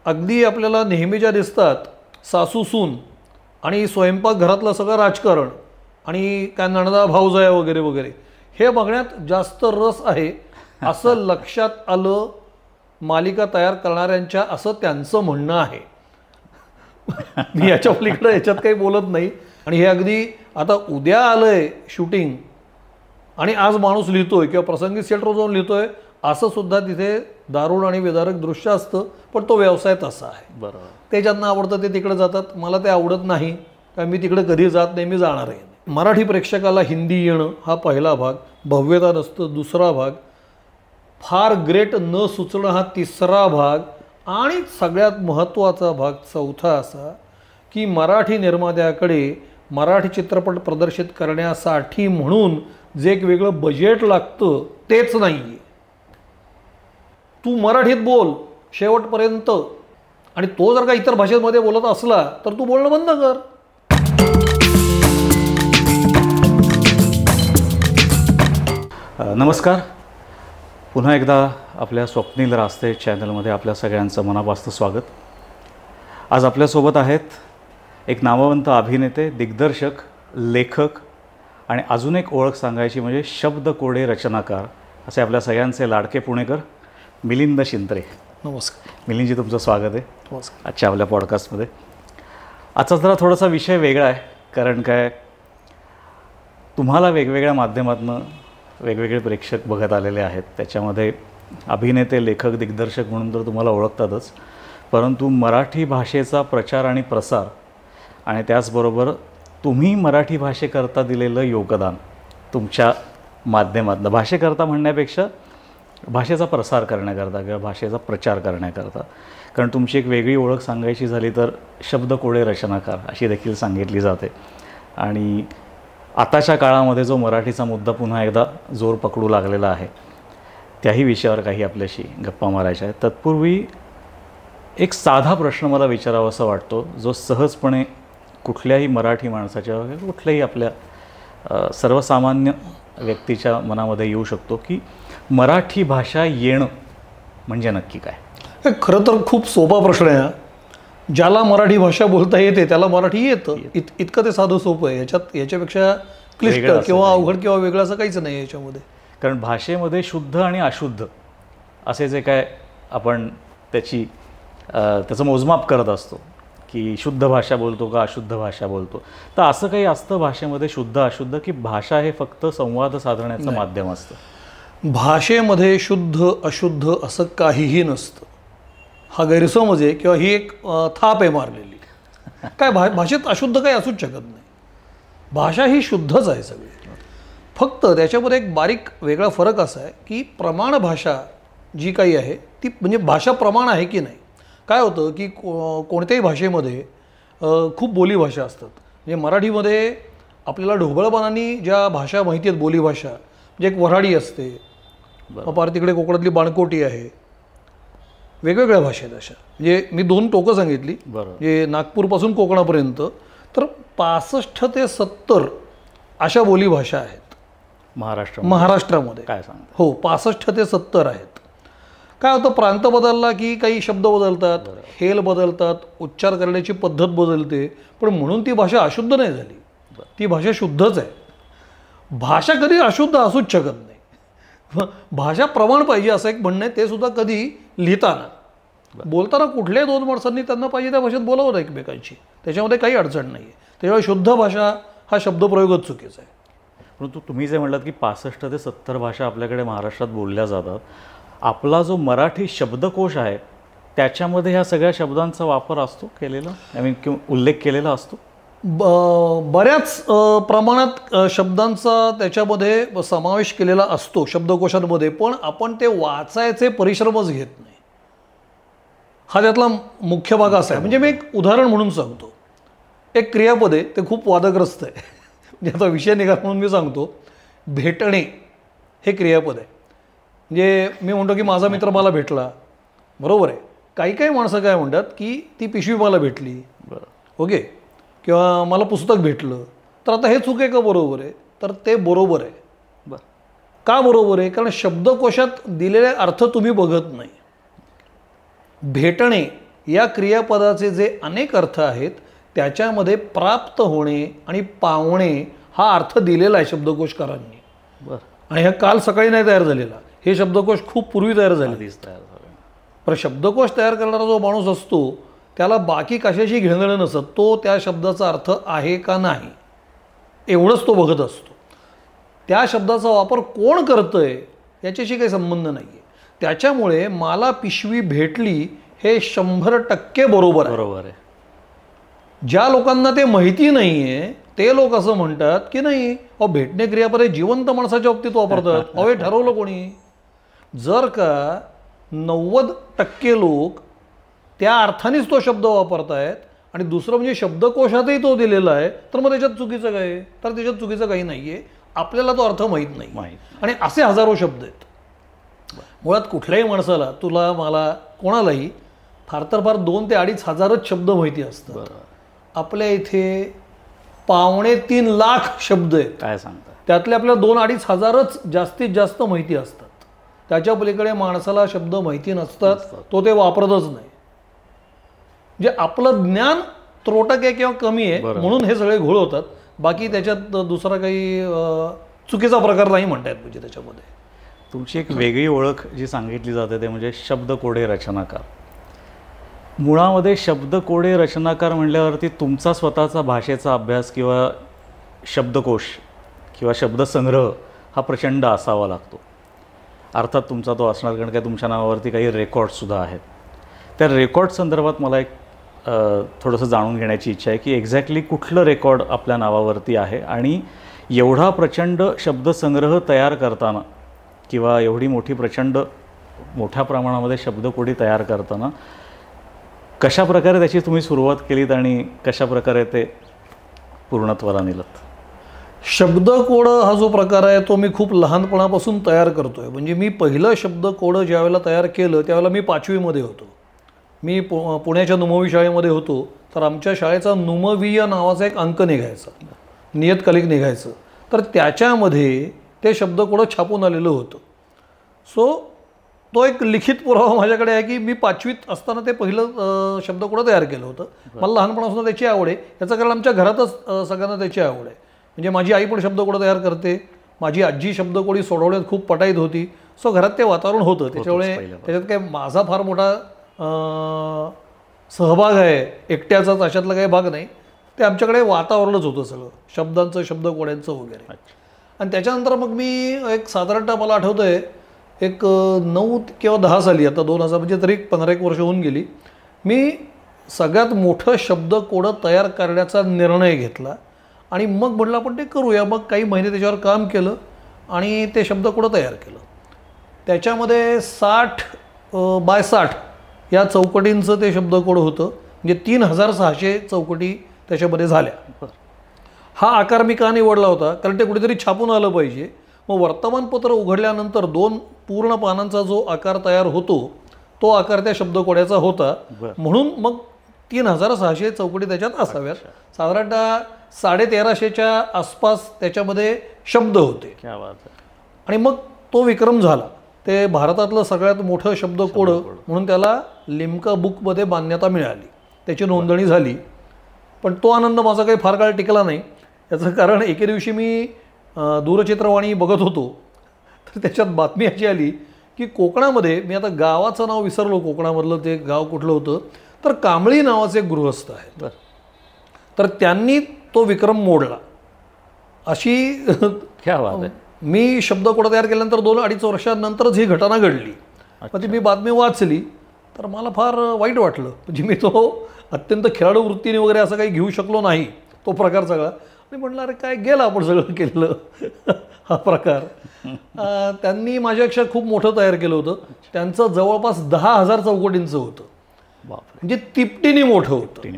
अगदी आपल्याला नेहमीच्या दिसतात सासू सून आणि स्वयंपाक घरातलं सगळं राजकारण आणि काय नणदा भाऊजाया वगैरे वगैरे हे बघण्यात जास्त रस आहे असं लक्षात आलं मालिका तयार करणाऱ्यांच्या, असं त्यांचं म्हणणं आहे. मी याच्या पलीकडे याच्यात काही बोलत नाही. आणि हे अगदी आता उद्या आलंय शूटिंग आणि आज माणूस लिहितोय किंवा प्रसंगी सेटवर जाऊन लिहितोय असं सुद्धा तिथे दारुण आणि विदारक दृश्य असतं. पण तो व्यवसाय तसा आहे. बरोबर. ते ज्यांना आवडतं ते तिकडे जातात. मला ते आवडत नाही कारण मी तिकडे कधी जात नाही, मी जाणार आहे. मराठी प्रेक्षकाला हिंदी येणं हा पहिला भाग, भव्यता नसतं दुसरा भाग, फार ग्रेट न सुचणं हा तिसरा भाग आणि सगळ्यात महत्त्वाचा भाग चौथा असा की मराठी निर्मात्याकडे मराठी चित्रपट प्रदर्शित करण्यासाठी म्हणून जे एक वेगळं बजेट लागतं तेच नाही आहे. तू मराठीत बोल शेवटपर्यंत आणि तो जर का इतर भाषेमध्ये बोलत असला तर तू बोलणं बंद कर. नमस्कार. पुन्हा एकदा आपल्या स्वप्नील रास्ते चॅनलमध्ये आपल्या सगळ्यांचं मनापासून स्वागत. आज आपल्यासोबत आहेत एक नामवंत अभिनेते, दिग्दर्शक, लेखक आणि अजून एक ओळख सांगायची म्हणजे शब्दकोडे रचनाकार असे आपल्या सगळ्यांचे लाडके पुणेकर मिलिंद शिंत्रे. नमस्कार मिलिंदजी, तुमचं स्वागत आहे. नमस्कार. आजच्या आपल्या पॉडकास्टमध्ये. आजचा जरा थोडासा विषय वेगळा आहे कारण काय, तुम्हाला वेगवेगळ्या माध्यमातून वेगवेगळे प्रेक्षक बघत आलेले आहेत. त्याच्यामध्ये अभिनेते, लेखक, दिग्दर्शक म्हणून तर तुम्हाला ओळखतातच, परंतु मराठी भाषेचा प्रचार आणि प्रसार आणि त्याचबरोबर तुम्ही मराठी भाषेकरता दिलेलं योगदान तुमच्या माध्यमातून, भाषेकरता म्हणण्यापेक्षा भाषेचा प्रसार करण्याकरता किंवा भाषेचा प्रचार करण्याकरता, कारण तुमची एक वेगळी ओळख सांगायची झाली तर शब्दकोडे रचनाकार अशी देखील सांगितली जाते. आणि आताच्या काळामध्ये जो मराठीचा मुद्दा पुन्हा एकदा जोर पकडू लागलेला आहे त्याही विषयावर काही आपल्याशी गप्पा मारायच्या आहेत. तत्पूर्वी एक साधा प्रश्न मला विचारावासा वाटतो जो सहजपणे कुठल्याही मराठी माणसाच्या कुठल्याही आपल्या सर्वसामान्य व्यक्तीच्या मनामध्ये येऊ शकतो की मराठी भाषा येणं म्हणजे नक्की काय? खरं तर खूप सोपा प्रश्न आहे. ज्याला मराठी भाषा बोलता येते त्याला मराठी येतं. इतकं ते साधं सोपं आहे. याच्यापेक्षा क्लिष्ट किंवा अवघड किंवा वेगळं असं काहीच नाही याच्यामध्ये. कारण भाषेमध्ये शुद्ध आणि अशुद्ध असे जे काय आपण त्याचं मोजमाप करत असतो की शुद्ध भाषा बोलतो का अशुद्ध भाषा बोलतो, तर असं काही असतं भाषेमध्ये शुद्ध अशुद्ध की भाषा हे फक्त संवाद साधण्याचं माध्यम असतं? भाषेमध्ये शुद्ध अशुद्ध असं काहीही नसतं. हा गैरसमज आहे किंवा ही एक थाप आहे मारलेली. काय भाषेत अशुद्ध काही असूच शकत नाही. भाषा ही शुद्धच आहे सगळी. फक्त त्याच्यामध्ये एक बारीक वेगळा फरक असा आहे की प्रमाण भाषा जी काही आहे ती म्हणजे भाषा प्रमाण आहे की नाही. काय होतं की कोणत्याही भाषेमध्ये खूप बोलीभाषा असतात. म्हणजे मराठीमध्ये आपल्याला ढोबळमानांनी ज्या भाषा माहिती आहेत बोलीभाषा, म्हणजे एक वऱ्हाडी असते, पार तिकडे कोकणातली बाणकोटी आहे, वेगवेगळ्या भाषा आहेत अशा. म्हणजे मी 2 टोकं सांगितली, म्हणजे नागपूरपासून कोकणापर्यंत तर 65 ते 70 अशा बोलीभाषा आहेत महाराष्ट्रामध्ये. काय सांग? हो, 65 ते 70 आहेत. काय होतं, प्रांत बदलला की काही शब्द बदलतात, हेल बदलतात, उच्चार करण्याची पद्धत बदलते, पण म्हणून ती भाषा अशुद्ध नाही झाली. ती भाषा शुद्धच आहे. भाषा कधी अशुद्ध असूच शकत नाही. भाषा प्रमाण पाहिजे असं एक म्हणणं आहे. ते सुद्धा कधी लिहिताना बोलताना कुठल्याही 2 माणसांनी त्यांना पाहिजे त्या भाषेत बोलावं एकमेकांची, त्याच्यामध्ये काही अडचण नाही आहे. त्याच्यामुळे शुद्ध भाषा हा शब्दप्रयोगच चुकीचा आहे. परंतु तुम्ही जे म्हटलात की 65 ते 70 भाषा आपल्याकडे महाराष्ट्रात बोलल्या जातात, आपला जो मराठी शब्दकोश आहे त्याच्यामध्ये ह्या सगळ्या शब्दांचा वापर असतो केलेला, किंवा उल्लेख केलेला असतो? बऱ्याच प्रमाणात शब्दांचा त्याच्यामध्ये समावेश केलेला असतो शब्दकोशांमध्ये, पण आपण ते वाचायचे परिश्रमच घेत नाही. हा त्यातला मुख्य भाग असा आहे. म्हणजे मी एक उदाहरण म्हणून सांगतो. एक क्रियापद आहे, ते खूप वादग्रस्त आहे. म्हणजे आता विषय निघाला म्हणून मी सांगतो. भेटणे हे क्रियापद आहे. म्हणजे मी म्हणतो की माझा मित्र मला भेटला, बरोबर आहे. काही काही माणसं काय म्हणतात की ती पिशवी मला भेटली, ओके, किंवा मला पुस्तक भेटलं. तर आता हे चूक आहे का बरोबर आहे? तर ते बरोबर आहे. का बरोबर आहे? कारण शब्दकोशात दिलेले अर्थ तुम्ही बघत नाही. भेटणे या क्रियापदाचे जे अनेक अर्थ आहेत त्याच्यामध्ये प्राप्त होणे आणि पावणे हा अर्थ दिलेला आहे शब्दकोशकारांनी. बरं. आणि हा काल सकाळी नाही तयार झालेला, हे शब्दकोश खूप पूर्वी तयार झाले. तयार झालं. पण शब्दकोश तयार करणारा जो माणूस असतो त्याला बाकी कशाशी घेणं नसत, तो त्या शब्दाचा अर्थ आहे का नाही एवढंच तो बघत असतो. त्या शब्दाचा वापर कोण करतंय याच्याशी काही संबंध नाही आहे. त्याच्यामुळे मला पिशवी भेटली हे 100% बरोबर आहे. बरोबर आहे. ज्या लोकांना ते माहिती नाही आहे ते लोक असं म्हणतात की नाही भेटणे क्रियापद हे जिवंत माणसाच्या बाबतीत वापरतात. हे ठरवलं कोणी? जर का 90% लोक त्या अर्थानेच तो शब्द वापरतायत आणि दुसरं म्हणजे शब्दकोशातही तो दिलेला आहे, तर मग त्याच्यात चुकीचं काय? तर त्याच्यात चुकीचं काही नाही आहे, आपल्याला तो अर्थ माहीत नाही. आणि असे हजारो शब्द आहेत. मुळात कुठल्याही माणसाला, तुला मला कोणालाही फार तर फार 2 ते 2.5 हजारच शब्द माहिती असतात. आपल्या इथे 2.25 लाख शब्द आहेत. काय सांगता? त्यातले आपल्याला 2-2.5 हजारच जास्तीत जास्त माहिती असतात. त्याच्या पलीकडे माणसाला शब्द माहिती नसतात, तो ते वापरतच नाही. म्हणजे आपलं ज्ञान त्रोटक आहे किंवा कमी आहे म्हणून हे सगळे घोळ होतात. बाकी त्याच्यात दुसरा काही चुकीचा प्रकार नाही म्हणतायत. म्हणजे त्याच्यामध्ये तुमची एक वेगळी ओळख जी सांगितली जाते ते म्हणजे शब्दकोडे रचनाकार. मुळामध्ये शब्दकोडे रचनाकार म्हणल्यावरती तुमचा स्वतःचा भाषेचा अभ्यास किंवा शब्दकोश किंवा शब्दसंग्रह हा प्रचंड असावा लागतो. अर्थात तुमचा तो असणार, कारण काय तुमच्या नावावरती काही रेकॉर्डसुद्धा आहेत. त्या रेकॉर्ड संदर्भात मला एक थोडंसं जाणून घेण्याची इच्छा आहे की एक्झॅक्टली कुठलं रेकॉर्ड आपल्या नावावरती आहे आणि एवढा प्रचंड शब्दसंग्रह तयार करताना किंवा एवढी प्रचंड मोठ्या प्रमाणामध्ये शब्दकोडी तयार करताना कशा प्रकारे त्याची तुम्ही सुरुवात केलीत आणि कशा प्रकारे ते पूर्णत्वाला नेलत? शब्दकोड हा जो प्रकार आहे तो मी खूप लहानपणापासून तयार करतोय. म्हणजे मी पहिलं शब्दकोड ज्यावेळेला तयार केलं त्यावेळेला मी 5वी होतो. मी पुण्याच्या नुमवी शाळेमध्ये होतो. तर आमच्या शाळेचा नुमवीय नावाचा एक अंक निघायचा, नियतकालिक निघायचं. तर त्याच्यामध्ये ते शब्दकोड छापून आलेलं होतं. सो तो एक लिखित पुरावा माझ्याकडे आहे की मी 5वीत असताना ते पहिलं शब्दकोड तयार केलं होतं. मला लहानपणापासून त्याची आवड आहे. याचं कारण आमच्या घरातच सगळ्यांना त्याची आवड आहे. म्हणजे माझी आई पण शब्दकोड तयार करते, माझी आजी शब्दकोडी सोडवण्यात खूप पटाईत होती. सो घरात ते वातावरण होतं. त्याच्यामुळे त्याच्यात काय माझा फार मोठा सहभाग आहे एकट्याचाच अशातला काही भाग नाही. ते आमच्याकडे वातावरणच होतं सगळं शब्दांचं, शब्दकोड्यांचं वगैरे. आणि त्याच्यानंतर मग मी एक साधारणतः मला आठवतं आहे एक 9 किंवा 10 साली, आता 2000 म्हणजे तरी 15-1 वर्ष होऊन गेली, मी सगळ्यात मोठं शब्दकोड तयार करण्याचा निर्णय घेतला. आणि मग म्हटलं आपण ते करूया. मग काही महिने त्याच्यावर काम केलं आणि ते शब्दकोड तयार केलं. त्याच्यामध्ये 60 बाय 60 या चौकटींचं ते शब्दकोड होतं. म्हणजे 3600 चौकटी त्याच्यामध्ये झाल्या. हा आकार मी का निवडला होता? कारण ते कुठेतरी छापून आलं पाहिजे. मग वर्तमानपत्र उघडल्यानंतर 2 पूर्ण पानांचा जो आकार तयार होतो तो आकार त्या शब्दकोड्याचा होता. म्हणून मग 3600 चौकटी त्याच्यात असाव्यात. साधारणतः 1350च्या आसपास त्याच्यामध्ये शब्द होते. आणि मग तो विक्रम झाला. ते भारतातलं सगळ्यात मोठं शब्दकोड म्हणून त्याला लिम्का बुकमध्ये मान्यता मिळाली, त्याची नोंदणी झाली. पण तो आनंद माझा काही फार काळ टिकला नाही. याचं कारण एके दिवशी मी दूरचित्रवाणी बघत होतो, तर त्याच्यात बातमी अशी आली की कोकणामध्ये, मी आता गावाचं नाव विसरलो, कोकणामधलं ते गाव कुठलं होतं, तर कांबळी नावाचे एक गृहस्थ आहेत. तर त्यांनी तो विक्रम मोडला. अशी मी शब्दकोड तयार केल्यानंतर 2-2.5 वर्षांनंतरच ही घटना घडली. मग ती मी बातमी वाचली तर मला फार वाईट वाटलं. म्हणजे मी तो अत्यंत खेळाडू वृत्तीने वगैरे असं काही घेऊ शकलो नाही तो प्रकार सगळा. आणि म्हटलं अरे काय गेलं आपण सगळं केलं हा प्रकार. त्यांनी माझ्यापेक्षा खूप मोठं तयार केलं होतं. त्यांचं जवळपास 10,000 चौकटींचं होतं. म्हणजे तिपटीने मोठं होतं.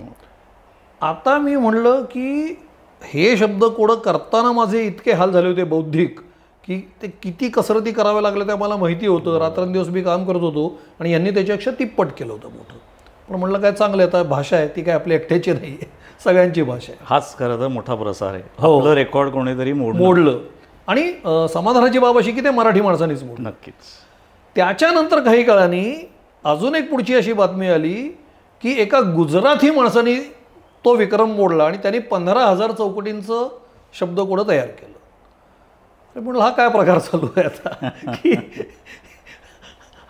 आता मी म्हणलं की हे शब्दकोड करताना माझे इतके हाल झाले होते बौद्धिक की ते किती कसरती कराव्या लागल्या ते मला माहिती होतं. रात्रंदिवस मी काम करत होतो आणि यांनी त्याच्यापेक्षा तिप्पट केलं होतं मोठं. पण म्हटलं काय चांगलं, आता भाषा आहे ती काय आपली एकट्याची नाही आहे, सगळ्यांची भाषा आहे. हाच खरं तर मोठा प्रसार आहे. हो, रेकॉर्ड कोणीतरी मोडलं. आणि समाधानाची बाब अशी की ते मराठी माणसांनीच मोडलं. नक्कीच. त्याच्यानंतर काही काळाने अजून एक पुढची अशी बातमी आली की एका गुजराती माणसाने तो विक्रम मोडला आणि त्यांनी 15,000 चौकटींचं शब्दकोडं तयार केलं. तर म्हणलं हा काय प्रकार चालू आहे आता की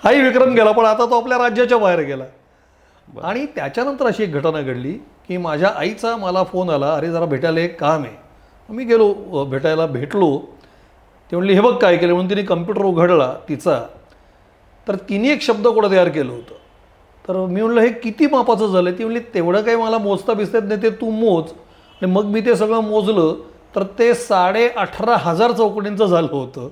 हाही विक्रम गेला पण आता तो आपल्या राज्याच्या बाहेर गेला. आणि त्याच्यानंतर अशी एक घटना घडली की माझ्या आईचा मला फोन आला, अरे जरा भेटायला एक काम आहे. मी गेलो भेटलो. ते म्हणली हे बघ काय केलं म्हणून तिने कम्प्युटर उघडला तिचा, तर तिने एक शब्दकोड तयार केलं होतं. तर मी म्हणलं हे किती मापाचं झालं. ती म्हणली तेवढं काही मला मोजता बिजता नाही, ते तू मोज. आणि मग मी ते सगळं मोजलं तर ते 18,500 चौकटींचं झालं होतं.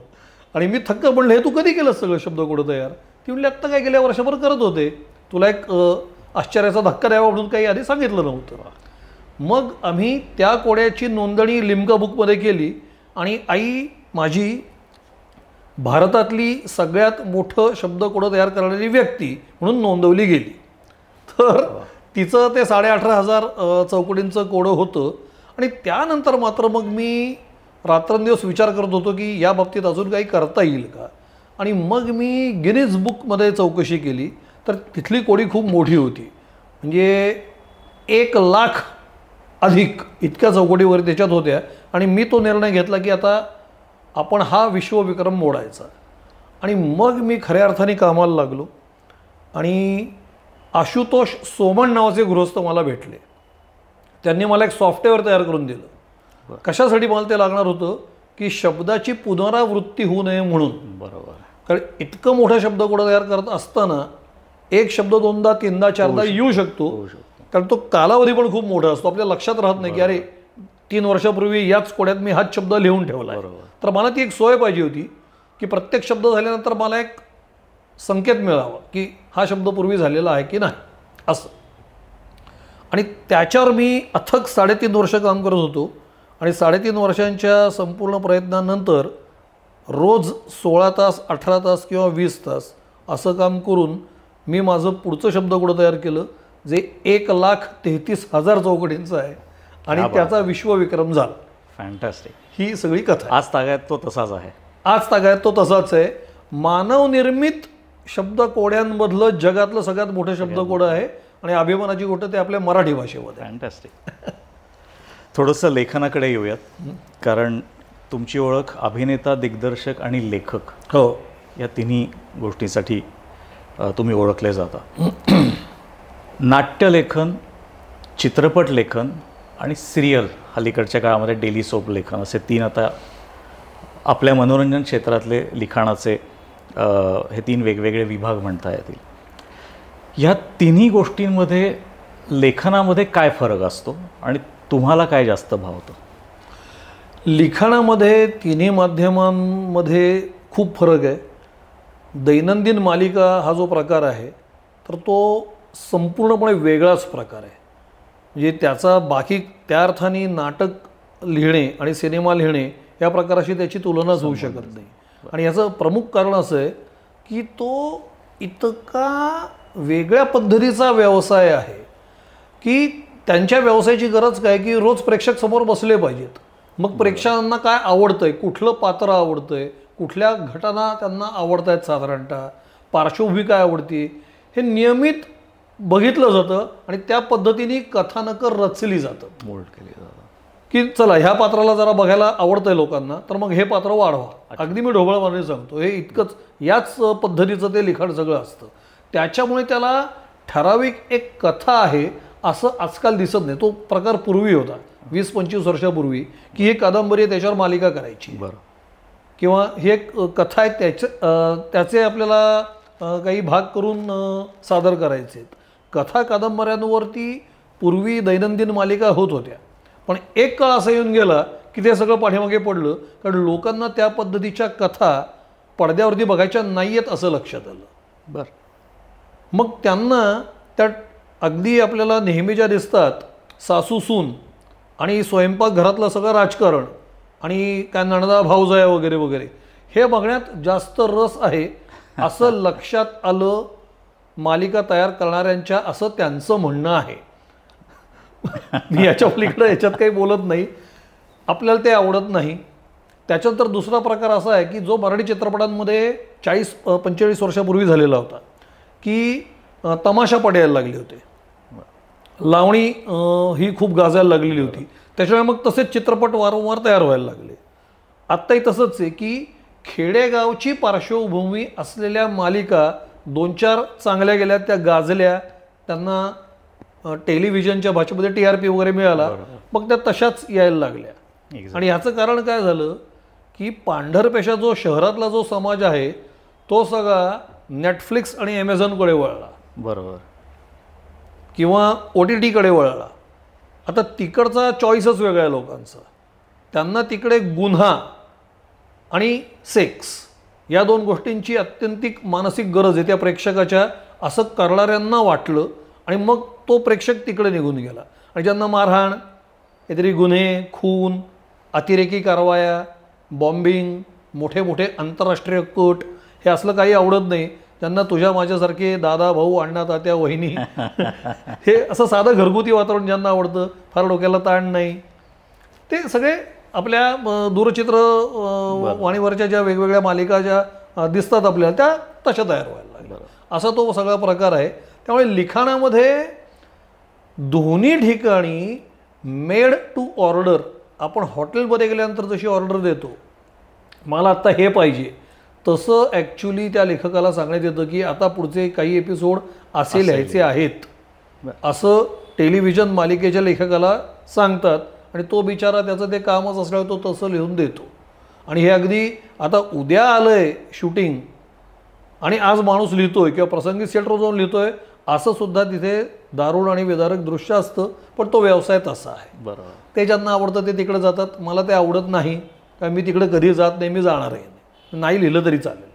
आणि मी थक्क म्हणलं हे तू कधी केलं सगळं शब्दकोड तयार. ती म्हणली आत्ता काय गेल्या वर्षभर करत होते, तुला एक आश्चर्याचा धक्का द्यावा म्हणून काही आधी सांगितलं नव्हतं. मग आम्ही त्या कोड्याची नोंदणी लिम्का बुकमध्ये केली आणि आई माझी भारतातली सगळ्यात मोठं शब्दकोडं तयार करणारी व्यक्ती म्हणून नोंदवली गेली. तर तिचं ते 18,500 चौकटींचं कोडं होतं. आणि त्यानंतर मात्र मग मी रात्रंदिवस विचार करत होतो की या बाबतीत अजून काही करता येईल का. आणि मग मी गिनीज बुकमध्ये चौकशी केली तर तिथली कोडी खूप मोठी होती. म्हणजे 1,00,000 अधिक इतक्या चौकटीवर त्याच्यात होत्या. आणि मी तो निर्णय घेतला की आता आपण हा विश्वविक्रम मोडायचा. आणि मग मी खऱ्या अर्थाने कामाला लागलो. आणि आशुतोष सोमण नावाचे गृहस्थ मला भेटले. त्यांनी मला एक सॉफ्टवेअर तयार करून दिलं. कशासाठी मला ते लागणार होतं की शब्दाची पुनरावृत्ती होऊ नये म्हणून. बरोबर. कारण इतकं मोठा शब्दकोड तयार करत असताना एक शब्द दोनदा तीनदा चारदा येऊ शकतो. कारण तो कालावधी पण खूप मोठा असतो, आपल्या लक्षात राहत नाही की अरे 3 वर्षापूर्वी याच कोड्यात मी हाच शब्द लिहून ठेवला आहे. तर मला ती एक सोय पाहिजे होती की प्रत्येक शब्द झाल्यानंतर मला एक संकेत मिळावा की हा शब्द पूर्वी झालेला आहे की नाही असं. आणि त्याच्यावर मी अथक 3.5 वर्ष काम करत होतो. आणि 3.5 वर्षांच्या संपूर्ण प्रयत्नानंतर रोज 16 तास 18 तास किंवा 20 तास असं काम करून मी माझं पुढचं शब्दकोड तयार केलं जे 1,33,000 चौकटींचं आहे. आणि त्याचा विश्वविक्रम झाला. फॅन्टॅस्टिक. ही सगळी कथा आज तागायत तो तसाच आहे. आज तागायत तो तसाच आहे. मानवनिर्मित शब्दकोड्यांमधलं जगातलं सगळ्यात मोठं शब्दकोड आहे. आणि अभिमानाची गोष्ट ते आपल्या मराठी भाषेमध्ये. फॅन्टॅस्टिक. थोडंसं लेखनाकडे येऊयात. कारण तुमची ओळख अभिनेता, दिग्दर्शक आणि लेखक हो या तिन्ही गोष्टीसाठी तुम्ही ओळखले जाता. नाट्यलेखन, चित्रपट लेखन आणि सिरियल, अलीकडच्या काळामध्ये डेली सोप लेखन, असे 3 आता आपल्या मनोरंजन क्षेत्रातले लिखाणाचे हे 3 वेगवेगळे विभाग म्हणता येतील. ह्या तिन्ही गोष्टींमध्ये लेखनामध्ये काय फरक असतो आणि तुम्हाला काय जास्त भावतं? लिखाणामध्ये तिन्ही माध्यमांमध्ये खूप फरक आहे. दैनंदिन मालिका हा जो प्रकार आहे तर तो संपूर्णपणे वेगळाच प्रकार आहे. म्हणजे त्याचा बाकी त्या अर्थाने नाटक लिहिणे आणि सिनेमा लिहिणे या प्रकाराशी त्याची तुलनाच होऊ शकत नाही. आणि याचं प्रमुख कारण असं आहे की तो इतका वेगळ्या पद्धतीचा व्यवसाय आहे की त्यांच्या व्यवसायाची गरज काय की रोज प्रेक्षक समोर बसले पाहिजेत. मग प्रेक्षकांना काय आवडतंय, कुठलं पात्र आवडतंय, कुठल्या घटना त्यांना आवडत आहेत, साधारणतः पार्श्वभूमी काय आवडते हे नियमित बघितलं जातं. आणि त्या पद्धतीने कथानकं रचली जातं, मोल्ड केली जातं की चला ह्या पात्राला जरा बघायला आवडतंय लोकांना तर मग हे पात्र वाढवा. अगदी मी ढोबळमाने सांगतो, हे इतकंच याच पद्धतीचं ते लिखाण सगळं असतं. त्याच्यामुळे त्याला ठराविक एक कथा आहे असं आजकाल दिसत नाही. तो प्रकार पूर्वी होता 20-25 वर्षापूर्वी की ही कादंबरी आहे त्याच्यावर मालिका करायची. बरं. किंवा ही एक कथा आहे त्याचे आपल्याला काही भाग करून सादर करायचे. कथा कादंबऱ्यांवरती पूर्वी दैनंदिन मालिका होत होत्या. पण एक काळ असा येऊन गेला की ते सगळं पाठीमागे पडलं. कारण लोकांना त्या पद्धतीच्या कथा पडद्यावरती बघायच्या नाही आहेत असं लक्षात आलं. बरं. मग त्यांना त्या अगदी आपल्याला नेहमी ज्या दिसतात सासू सून आणि स्वयंपाकघरातलं सगळं राजकारण आणि काय नणदा भाऊजाया वगैरे वगैरे हे बघण्यात जास्त रस आहे असं लक्षात आलं मालिका तयार करणाऱ्यांच्या, असं त्यांचं म्हणणं आहे. मी याच्या पलीकडे याच्यात काही बोलत नाही. आपल्याला ते आवडत नाही. त्याच्यानंतर दुसरा प्रकार असा आहे की जो मराठी चित्रपटांमध्ये 40-45 वर्षापूर्वी झालेला होता की तमाशा पडायला लागले होते. लावणी ही खूप गाजायला लागलेली होती. त्याच्यामुळे मग तसेच चित्रपट वारंवार तयार व्हायला लागले. आत्ताही तसंच आहे की खेडेगावची पार्श्वभूमी असलेल्या मालिका 2-4 चांगल्या गेल्या, त्या गाजल्या, त्यांना टेलिव्हिजनच्या भाषेमध्ये TRP वगैरे मिळाला, मग त्या तशाच यायला लागल्या. आणि ह्याचं कारण काय झालं की पांढरपेशा जो शहरातला जो समाज आहे तो सगळा नेटफ्लिक्स आणि ॲमेझॉनकडे वळला, बरोबर, किंवा OTT कडे वळला. आता तिकडचा चॉईसच वेगळा आहे लोकांचा. त्यांना तिकडे गुन्हा आणि सेक्स या 2 गोष्टींची अत्यंतिक मानसिक गरज आहे त्या प्रेक्षकाच्या, असं करणाऱ्यांना वाटलं आणि मग तो प्रेक्षक तिकडे निघून गेला. आणि ज्यांना मारहाण, काहीतरी गुन्हे, खून, अतिरेकी कारवाया, बॉम्बिंग, मोठे मोठे आंतरराष्ट्रीय कट, हे असलं काही आवडत नाही. त्यांना तुझ्या माझ्यासारखे दादा, भाऊ, अण्णा, तात्या, वहिनी हे असं साधं घरगुती वातावरण ज्यांना आवडतं, फार डोक्याला ताण नाही, ते सगळे आपल्या दूरचित्र वाणीवरच्या ज्या वेगवेगळ्या मालिका ज्या दिसतात आपल्याला त्या तशा तयार व्हायला लागल्या. असा तो सगळा प्रकार आहे. त्यामुळे लिखाणामध्ये दोन्ही ठिकाणी मेड टू ऑर्डर, आपण हॉटेलमध्ये गेल्यानंतर जशी ऑर्डर देतो, मला आत्ता हे पाहिजे, तसं ॲक्च्युली त्या लेखकाला सांगण्यात येतं की आता पुढचे काही एपिसोड असे लिहायचे आहेत, असं टेलिव्हिजन मालिकेच्या लेखकाला सांगतात. आणि तो बिचारा त्याचं ते कामच असल्यावर तो तसं लिहून देतो. आणि हे अगदी आता उद्या आलं आहे शूटिंग आणि आज माणूस लिहितोय किंवा प्रसंगी सेटवर जाऊन लिहितोय, असं सुद्धा तिथे दारुण आणि विदारक दृश्य असतं. पण तो व्यवसाय तसा आहे. बरोबर, ते ज्यांना आवडतं ते तिकडे जातात. मला ते आवडत नाही, कारण मी तिकडे कधी जात नाही, मी जाणार आहे नाही, लिहिलं तरी चालेल,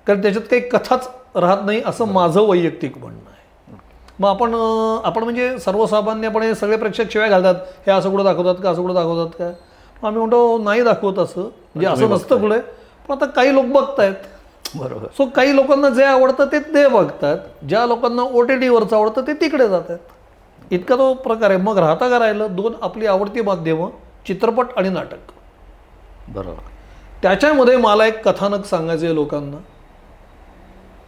कारण त्याच्यात काही कथाच राहत नाही, असं माझं वैयक्तिक म्हणणं आहे. मग आपण म्हणजे सर्वसामान्यपणे सगळे प्रेक्षक शिवाय घालतात, हे असं कुठं दाखवतात का, असं कुठं दाखवतात का. आम्ही म्हणतो नाही दाखवत असं, म्हणजे असं नसतं कुठे. पण आता काही लोक बघतायत, बरोबर. सो काही लोकांना जे आवडतं ते बघतात, ज्या लोकांना OTTवरचं आवडतं ते तिकडे जातात. इतका तो प्रकार आहे. मग राहता का राहिलं 2 आपली आवडती माध्यमं, चित्रपट आणि नाटक. बरोबर. त्याच्यामध्ये मला एक कथानक सांगायचं आहे लोकांना,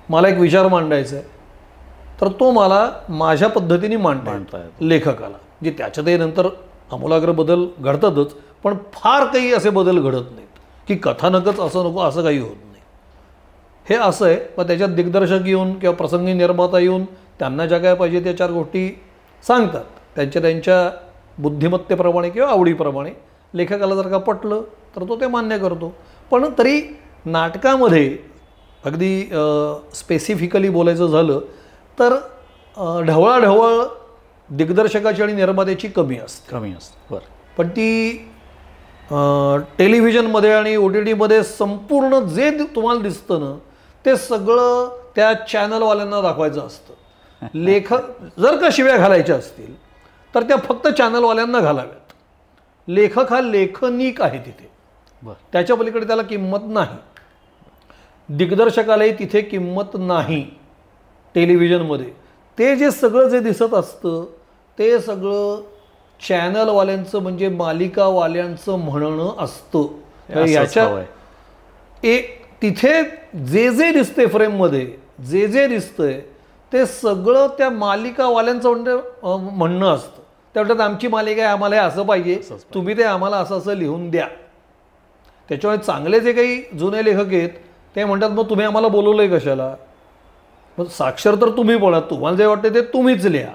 मला एक विचार मांडायचा आहे, तर तो मला माझ्या पद्धतीने मांडता येतो लेखकाला. म्हणजे त्याच्यातही नंतर आमूलाग्र बदल घडतातच, पण फार काही असे बदल घडत नाहीत की कथानकच असं नको, असं काही होत नाही. हे असं आहे. मग त्याच्यात दिग्दर्शक येऊन किंवा प्रसंगी निर्माता येऊन त्यांना ज्या काय पाहिजे त्या 4 गोष्टी सांगतात, त्यांच्या बुद्धिमत्तेप्रमाणे किंवा आवडीप्रमाणे. लेखकाला जर का पटलं तर तो ते मान्य करतो. पण तरी नाटकामध्ये अगदी स्पेसिफिकली बोलायचं झालं तर ढवळाढवळ दिग्दर्शकाची आणि निर्मात्याची कमी असते. बरं. पण ती टेलिव्हिजनमध्ये आणि OTTमध्ये संपूर्ण जे तुम्हाला दिसतं ना, ते सगळं त्या चॅनलवाल्यांना दाखवायचं असतं. लेखक जर का शिव्या घालायच्या असतील तर त्या फक्त चॅनलवाल्यांना घालाव्यात. लेखक हा लेखनिक आहे तिथे, त्याच्या पलीकडे त्याला किंमत नाही. दिग्दर्शकालाही तिथे किंमत नाही. टेलिव्हिजनमध्ये ते जे सगळं जे दिसत असतं ते सगळं चॅनलवाल्यांचं म्हणजे मालिकावाल्यांचं म्हणणं असतं. याच्या तिथे जे दिसते फ्रेममध्ये, जे दिसतंय ते सगळं त्या मालिकावाल्यांचं म्हणणं असतं. त्या म्हणतात आमची मालिका आहे, आम्हाला हे असं पाहिजे, तुम्ही ते आम्हाला असं असं लिहून द्या. त्याच्यामुळे चांगले जे काही जुने लेखक आहेत ते म्हणतात मग तुम्ही आम्हाला बोलवलंय कशाला, मग साक्षर तर तुम्ही बोला, तुम्हाला जे वाटते ते तुम्हीच लिहा.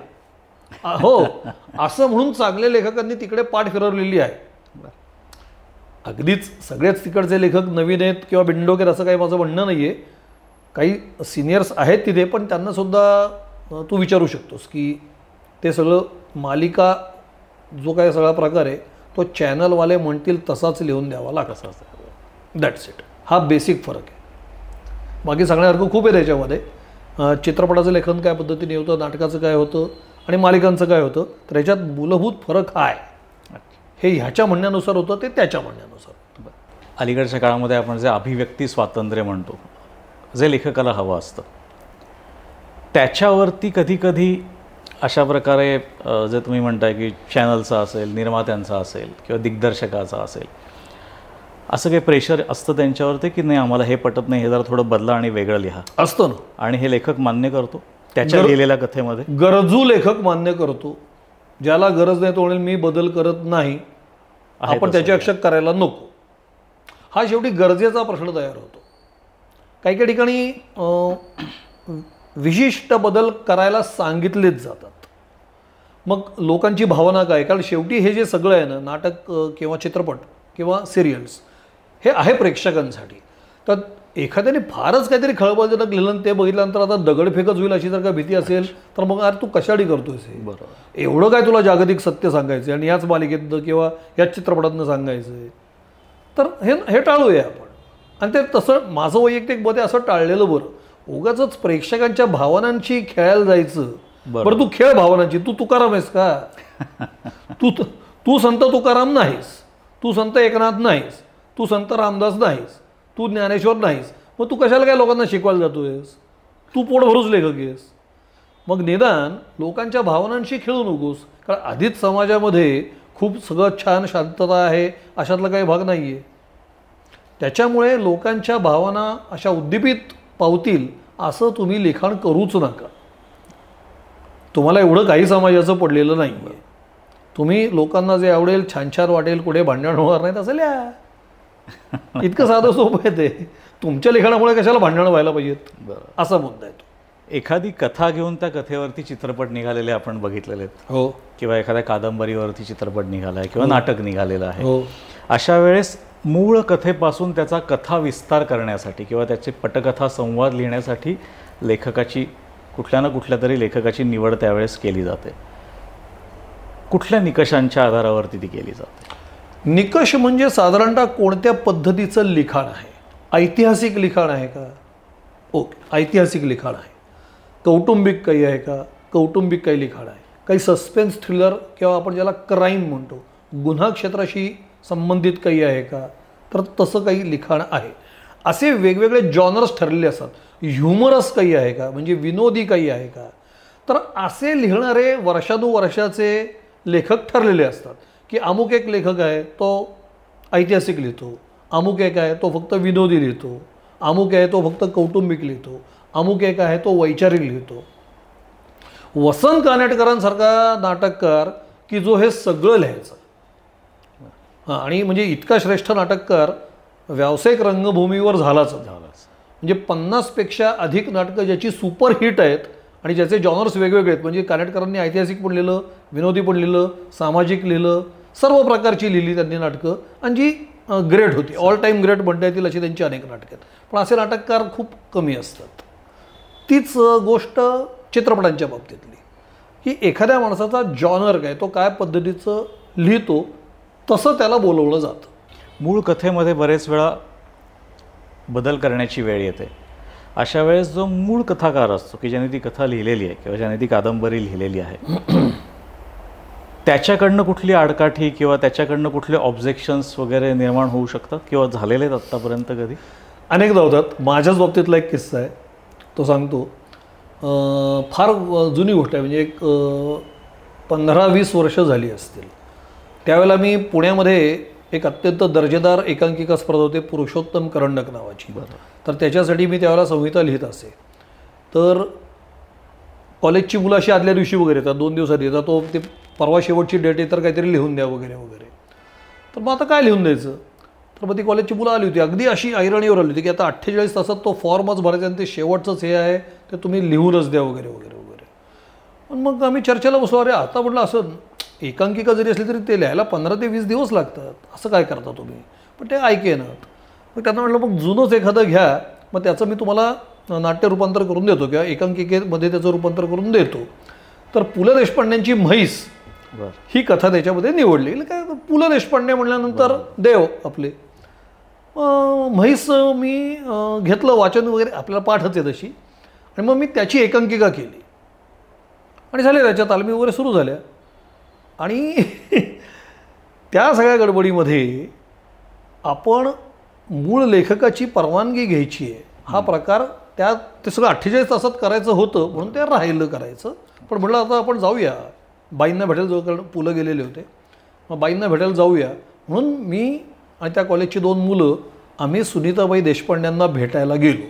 हो, असं म्हणून चांगल्या लेखकांनी तिकडे पाठ फिरवलेली आहे. अगदीच सगळेच तिकडचे लेखक नवीन आहेत किंवा बिंडोकेर असं काही माझं म्हणणं नाही आहे. काही सिनियर्स आहेत तिथे, पण त्यांना सुद्धा तू विचारू शकतोस की ते सगळं मालिका जो काय सगळा प्रकार आहे तो चॅनलवाले म्हणतील तसाच लिहून द्यावा लागतो. That's it. हा बेसिक फरक आहे. बाकी सांगण्यासारखं खूप आहे त्याच्यामध्ये. चित्रपटाचं लेखन काय पद्धतीने होतं, नाटकाचं काय होतं आणि मालिकांचं काय होतं, तर ह्याच्यात मूलभूत फरक आहे. हे ह्याच्या म्हणण्यानुसार होतं, ते त्याच्या म्हणण्यानुसार. अलीकडच्या काळामध्ये आपण जे अभिव्यक्ती स्वातंत्र्य म्हणतो, जे लेखकाला हवं असतं, त्याच्यावरती कधीकधी अशा प्रकारे जे तुम्ही म्हणताय की चॅनलचा असेल, निर्मात्यांचा असेल किंवा दिग्दर्शकाचा असेल, असं काही प्रेशर असतं त्यांच्यावरती की नाही आम्हाला हे पटत नाही, हे जरा थोडं बदला आणि वेगळं लिहा, असतं ना. आणि हे लेखक मान्य करतो. त्याच्या लिहिलेल्या कथेमध्ये गरजू लेखक मान्य करतो, ज्याला गरज नाही तो म्हणेल मी बदल करत नाही, आपण त्याची अक्षक करायला नको. हा शेवटी गरजेचा प्रश्न तयार होतो. काही काही ठिकाणी विशिष्ट बदल करायला सांगितलेच जातात. मग लोकांची भावना काय, कारण शेवटी हे जे सगळं आहे ना, नाटक किंवा चित्रपट किंवा सिरियल्स, हे आहे प्रेक्षकांसाठी. तर एखाद्याने फारच काहीतरी खळबळजनक लिहिलं ते बघितल्यानंतर आता दगडफेकच होईल अशी जर का भीती असेल तर मग अरे तू कशासाठी करतोयस हे? बरोबर. एवढं काय तुला जागतिक सत्य सांगायचं आणि याच मालिकेतनं किंवा याच चित्रपटातनं सांगायचं आहे, तर हे टाळूया आपण. आणि ते तसं माझं वैयक्तिक मत आहे, असं टाळलेलं बरं. उगाचच प्रेक्षकांच्या भावनांशी खेळायला जायचं. बरं तू खेळ भावनांची, तू तुकाराम आहेस का? तू संत तुकाराम नाहीस, तू संत एकनाथ नाहीस, तू संत रामदास नाहीस, तू ज्ञानेश्वर नाहीस, मग तू कशाला काय लोकांना शिकवायला जातोयस? तू पोट भरूच लेखक आहेस. मग निदान लोकांच्या भावनांशी खेळू नकोस, कारण आधीच समाजामध्ये खूप सगळं छान शांतता आहे, अशातला काही भाग नाही आहे. त्याच्यामुळे लोकांच्या भावना अशा उद्दीपित पावतील असं तुम्ही लिखाण करूच नका. तुम्हाला एवढं काही समाजाचं पडलेलं नाही आहे. तुम्ही लोकांना जे आवडेल, छान छान वाटेल, कुठे भांडण होणार नाहीत असं लिहा. इतकं साधं सोपं आहे ते. तुमच्या लिखाणामुळे कशाला भांडणं व्हायला पाहिजेत, असा मुद्दा आहे तो. एखादी कथा घेऊन त्या कथेवरती चित्रपट निघालेले आपण बघितलेले आहेत. हो. किंवा एखाद्या कादंबरीवरती चित्रपट निघाला आहे किंवा नाटक निघालेलं आहे. हो. अशा वेळेस मूळ कथेपासून त्याचा कथा विस्तार करण्यासाठी किंवा त्याची पटकथा संवाद लिहिण्यासाठी लेखकाची कुठल्या ना कुठल्या तरी लेखकाची निवड त्यावेळेस केली जाते. कुठल्या निकषांच्या आधारावरती ती केली जाते? निकष म्हणजे साधारणतः कोणत्या पद्धतीचं लिखाण आहे. ऐतिहासिक लिखाण आहे का? ओके, ऐतिहासिक लिखाण आहे. कौटुंबिक काही आहे का? कौटुंबिक काही लिखाण आहे. काही सस्पेन्स थ्रिलर किंवा आपण ज्याला क्राईम म्हणतो, गुन्हा क्षेत्राशी संबंधित काही आहे का? तर तसं काही लिखाण आहे. असे वेगवेगळे जॉनर्स ठरलेले असतात. ह्युमरस काही आहे का, म्हणजे विनोदी काही आहे का? तर असे लिहिणारे वर्षानुवर्षाचे लेखक ठरलेले असतात की अमुक एक लेखक आहे तो ऐतिहासिक लिहितो, अमुक एक आहे तो फक्त विनोदी लिहितो, अमुक आहे तो फक्त कौटुंबिक लिहितो, अमुक एक आहे तो वैचारिक लिहितो. वसंत कानेटकरांसारखा नाटककार की जो हे सगळं लिहायचं. हां, आणि म्हणजे इतका श्रेष्ठ नाटककार व्यावसायिक रंगभूमीवर झालाच. म्हणजे 50पेक्षा अधिक नाटकं ज्याची सुपरहिट आहेत आणि ज्याचे जॉनर्स वेगवेगळे आहेत. म्हणजे कानेटकरांनी ऐतिहासिक पण लिहिलं, विनोदी पण लिहिलं, सामाजिक लिहिलं, सर्व प्रकारची लिहिली त्यांनी नाटकं, आणि जी ग्रेट होती, ऑल टाईम ग्रेट म्हणता येतील अशी त्यांची अनेक नाटकं आहेत. पण असे नाटककार खूप कमी असतात. तीच गोष्ट चित्रपटांच्या बाबतीतली, की एखाद्या माणसाचा जॉनर काय, तो काय पद्धतीचं लिहितो तसं त्याला बोलवलं जातं. मूळ कथेमध्ये बरेच वेळा बदल करण्याची वेळ येते. अशा वेळेस जो मूळ कथाकार असतो की ज्याने ती कथा लिहिलेली आहे किंवा ज्याने ती कादंबरी लिहिलेली आहे, त्याच्याकडनं कुठली आडकाठी किंवा त्याच्याकडनं कुठले ऑब्जेक्शन्स वगैरे निर्माण होऊ शकतात किंवा झालेले आहेत आत्तापर्यंत कधी? अनेकदा होतात. माझ्याच बाबतीतला एक किस्सा आहे, तो सांगतो. फार जुनी गोष्ट आहे, म्हणजे एक 15-20 वर्ष झाली असतील. त्यावेळेला मी पुण्यामध्ये एक अत्यंत दर्जेदार एकांकिका स्पर्धा होते, पुरुषोत्तम करंडक नावाची. तर त्याच्यासाठी मी त्यावेळेला संहिता लिहित असे. तर कॉलेजची मुलं अशी आदल्या दिवशी वगैरे येतात, 2 दिवसात येतात, तो ते परवा शेवटची डेट आहे तर काहीतरी लिहून द्या वगैरे वगैरे. तर मग आता काय लिहून द्यायचं? तर मग ती कॉलेजची मुलं आली होती, अगदी अशी ऐरणीवर आली होती की आता 48 तासात तो फॉर्मच भरायचा आणि ते शेवटचंच हे आहे ते तुम्ही लिहूनच द्या वगैरे वगैरे वगैरे. पण मग आम्ही चर्चेला बसलो, अरे आता म्हटलं असं एकांकिका जरी असली तरी ते लिहायला 15 ते 20 दिवस लागतात, असं काय करता तुम्ही? पण ते ऐकेनात. मग त्यांना म्हटलं मग जुनंच एखादं घ्या, मग त्याचं मी तुम्हाला नाट्य रूपांतर करून देतो किंवा एकांकिकेमध्ये त्याचं रूपांतर करून देतो. तर पु ल देशपांड्यांची म्हैस ही कथा त्याच्यामध्ये निवडली. काय पु ल देशपांडे म्हटल्यानंतर देव आपले. म्हैस मी घेतलं, वाचन वगैरे आपल्याला पाठच आहे तशी, आणि मग मी त्याची एकांकिका केली आणि झाले त्याच्या तालमी वगैरे सुरू झाल्या. आणि त्या सगळ्या गडबडीमध्ये आपण मूळ लेखकाची परवानगी घ्यायची आहे हा प्रकार, ते सगळं 48 तासात करायचं होतं म्हणून ते राहिलं करायचं. पण म्हटलं आता आपण जाऊया, बाईंना भेटायला जाऊ, कारण पुलं गेलेले होते. मग बाईंना भेटायला जाऊया म्हणून मी आणि त्या कॉलेजची 2 मुलं आम्ही सुनीताबाई देशपांड्यांना भेटायला गेलो.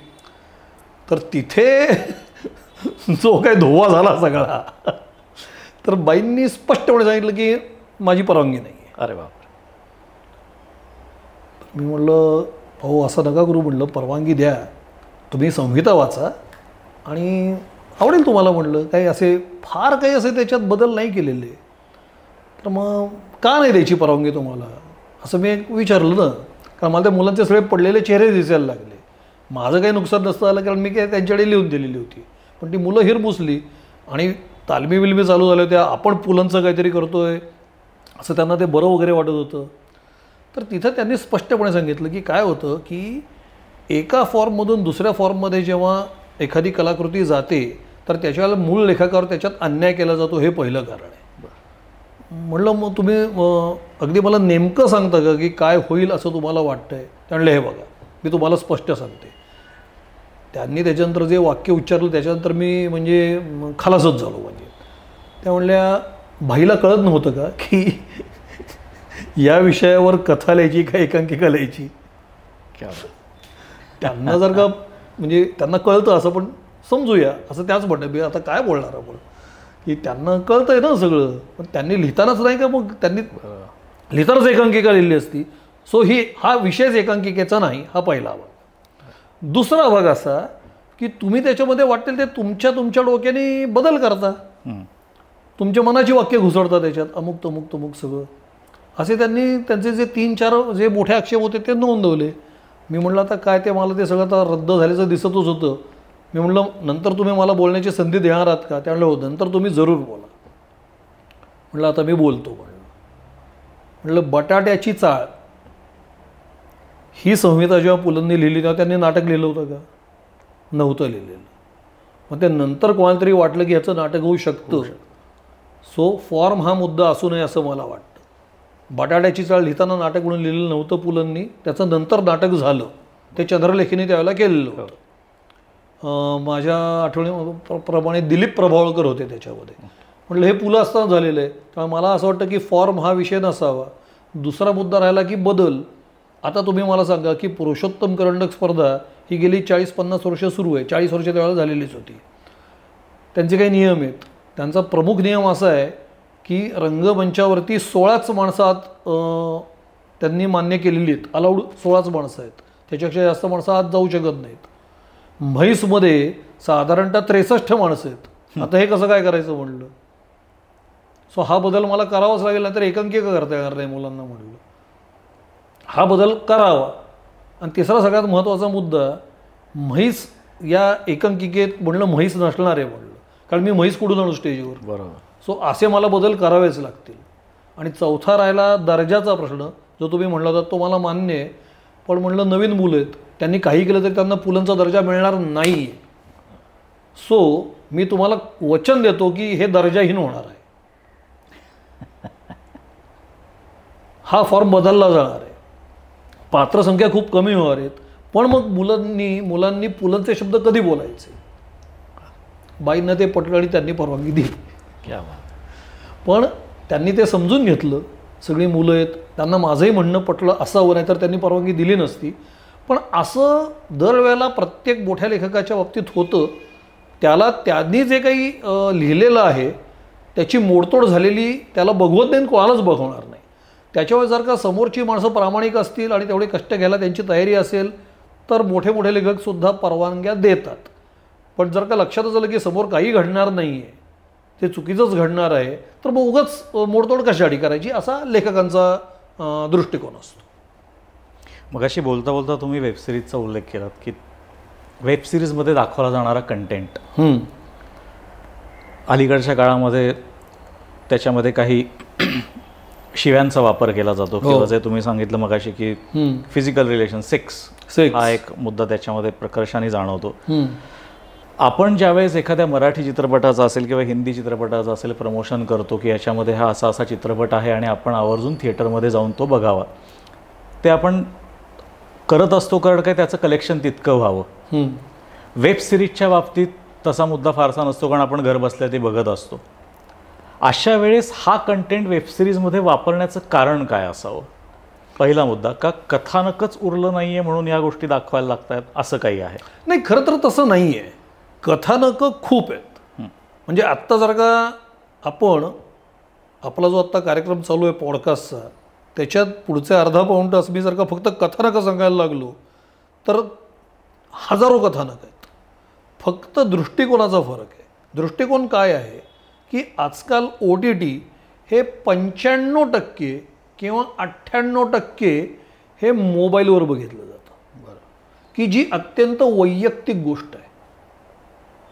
तर तिथे जो काही धोवा झाला सगळा, तर बाईंनी स्पष्टपणे सांगितलं की माझी परवानगी नाही आहे. अरे बापरे. मी म्हटलं भाऊ असं नका करू, म्हटलं परवानगी द्या, तुम्ही संहिता वाचा आणि आवडेल तुम्हाला. म्हटलं काही असे फार काही असे त्याच्यात बदल नाही केलेले, तर मग का नाही द्यायची परवानगी तुम्हाला, असं मी एक विचारलं ना. कारण मला त्या मुलांचे सगळे पडलेले चेहरे दिसायला लागले. माझं काही नुकसान नसतं आलं, कारण मी काय त्यांच्याकडे लिहून दिलेली होती. पण ती मुलं हिरमुसली आणि तालमी बिलमी चालू झाल्या होत्या, आपण पुलंचं काहीतरी करतोय असं त्यांना ते बरं वगैरे वाटत होतं. तर तिथं त्यांनी स्पष्टपणे सांगितलं की काय होतं की एका फॉर्ममधून दुसऱ्या फॉर्ममध्ये जेव्हा एखादी कलाकृती जाते तर त्याच्या मूळ लेखकावर त्याच्यात अन्याय केला जातो, हे पहिलं कारण आहे. म्हटलं मग तुम्ही अगदी मला नेमकं सांगता का की काय होईल असं तुम्हाला वाटतंय. त्यामुळे हे बघा मी तुम्हाला स्पष्ट सांगते. त्यांनी त्याच्यानंतर जे वाक्य उच्चारलं त्याच्यानंतर मी म्हणजे खलासच झालो. म्हणजे त्या म्हणल्या भाईला कळत नव्हतं का की या विषयावर कथा लिहायची का एकांकिका लिहायची. त्यांना जर का म्हणजे त्यांना कळतं असं पण समजूया असं त्याच म्हणतं. मी आता काय बोलणार आपण की त्यांना कळतं आहे ना सगळं, पण त्यांनी लिहितानाच नाही का, मग त्यांनी लिहितानाच एकांकिका लिहिली असती. सो हा विषयच एकांकिकेचा नाही, हा पहिला भाग. दुसरा भाग असा की तुम्ही त्याच्यामध्ये वाटेल ते तुमच्या डोक्याने बदल करता, तुमच्या मनाची वाक्य घुसडता त्याच्यात, अमुक तमुक तमुक सगळं असे त्यांनी त्यांचे जे 3-4 जे मोठे आक्षेप होते ते नोंदवले. मी म्हटलं आता काय ते मला ते सगळं आता रद्द झाल्याचं दिसतच होतं. मी म्हटलं नंतर तुम्ही मला बोलण्याची संधी देणार आहात का. त्यामुळे हो नंतर तुम्ही जरूर बोला. म्हटलं आता मी बोलतो. म्हटलं बटाट्याची चाळ ही संहिता जेव्हा पुलंनी लिहिली तेव्हा त्यांनी नाटक लिहिलं होतं का, नव्हतं लिहिलेलं. मग ते नंतर कोणाला तरी वाटलं की ह्याचं नाटक होऊ शकतं. सो फॉर्म हा मुद्दा असू नये असं मला वाटतं. बटाट्याची चाळ लिहिताना नाटक म्हणून लिहिलेलं नव्हतं पुलंनी, त्याचं नंतर नाटक झालं. ते चंद्रलेखीने त्यावेळेला केलेलं होतं. माझ्या आठवणीप्रमाणे दिलीप प्रभावळकर होते त्याच्यामध्ये. म्हटलं हे पुलं असताना झालेलं आहे. त्यामुळे मला असं वाटतं की फॉर्म हा विषय नसावा. दुसरा मुद्दा राहिला की बदल. आता तुम्ही मला सांगा की पुरुषोत्तम करंडक स्पर्धा ही गेली 40-50 वर्ष सुरू आहे. 40 वर्ष त्यावेळेला झालेलीच होती. त्यांचे काही नियम आहेत. त्यांचा प्रमुख नियम असा आहे की रंगमंचावरती 16च माणसात त्यांनी मान्य केलेली आहेत. अलाउड 16च माणसं आहेत, त्याच्यापेक्षा जास्त माणसं आत जाऊ शकत नाहीत. म्हैसमध्ये साधारणतः 63 माणसं आहेत. आता हे कसं काय करायचं म्हणलं. सो हा बदल मला करावाच लागेल, नाही तर एकांकिका करता येणार नाही मुलांना. म्हणलं हा बदल करावा. आणि तिसरा सगळ्यात महत्त्वाचा मुद्दा, म्हैस या एकांकिकेत म्हणलं म्हैस नसणार आहे म्हणलं, कारण मी म्हैस कुठून आणू स्टेजवर. बरोबर. सो असे मला बदल करावेच लागतील. आणि चौथा राहिला दर्जाचा प्रश्न, जो तुम्ही म्हणला होता तो मला मान्य आहे. पण म्हणलं नवीन मुलं आहेत, त्यांनी काही केलं तरी त्यांना पुलंचा दर्जा मिळणार नाही. सो मी तुम्हाला वचन देतो की हे दर्जाहीन होणार आहे. हा फॉर्म बदलला जाणार आहे. पात्रसंख्या खूप कमी होणार आहेत. पण मग मुलांनी पुलंचे शब्द कधी बोलायचे. बाईंना ते पटलं आणि त्यांनी परवानगी दिली. पण त्यांनी ते समजून घेतलं. सगळी मुलं आहेत, त्यांना माझंही म्हणणं पटलं असावं, नाही तर त्यांनी परवानगी दिली नसती. पण असं दरवेळेला प्रत्येक मोठ्या लेखकाच्या बाबतीत होतं. त्याला त्यांनी जे काही लिहिलेलं आहे त्याची मोडतोड झालेली त्याला बघवत नाही, कोणालाच बघवणार नाही. त्याच्यामुळे जर का समोरची माणसं प्रामाणिक असतील आणि तेवढे कष्ट घ्यायला त्यांची तयारी असेल तर मोठे मोठे लेखकसुद्धा परवानग्या देतात. पण जर का लक्षात आलं की समोर काही घडणार नाही आहे, ते चुकीचंच घडणार आहे, तर मग उगाच मोडतोड कशासाठी करायची, असा लेखकांचा दृष्टिकोन असतो. मग अशी बोलता बोलता तुम्ही वेबसिरीजचा उल्लेख केलात की वेबसिरीजमध्ये दाखवला जाणारा कंटेंट अलीकडच्या काळामध्ये त्याच्यामध्ये काही शिव्यांचा वापर केला जातो, किंवा जे तुम्ही सांगितलं मगाशी की फिजिकल रिलेशन, सेक्स हा एक मुद्दा त्याच्यामध्ये प्रकर्षाने जाणवतो. आपण ज्यावेळेस एखाद्या मराठी चित्रपटाचा असेल किंवा हिंदी चित्रपटाचा असेल प्रमोशन करतो की याच्यामध्ये हा असा असा चित्रपट आहे आणि आपण आवर्जून थिएटरमध्ये जाऊन तो बघावा, ते आपण करत असतो कारण काय त्याचं कलेक्शन तितकं व्हावं. वेब सिरीजच्या बाबतीत तसा मुद्दा फारसा नसतो, कारण आपण घर बसल्या ते बघत असतो. अशा वेळेस हा कंटेंट वेबसिरीजमध्ये वापरण्याचं कारण काय असावं. पहिला मुद्दा, का कथानकच उरलं नाही आहे म्हणून या गोष्टी दाखवायला लागतात असं काही आहे. नाही, खरं तर तसं नाही आहे. कथानकं खूप आहेत. म्हणजे आत्ता जर का आपण आपला जो आत्ता कार्यक्रम चालू आहे पॉडकास्टचा, त्याच्यात पुढचे अर्धा पाऊण तास मी जर का फक्त कथानकं सांगायला लागलो तर हजारो कथानक आहेत. फक्त दृष्टिकोनाचा फरक आहे. दृष्टिकोन काय आहे की आजकाल OTT हे 95% किंवा 98% हे मोबाईलवर बघितलं जातं, की जी अत्यंत वैयक्तिक गोष्ट आहे.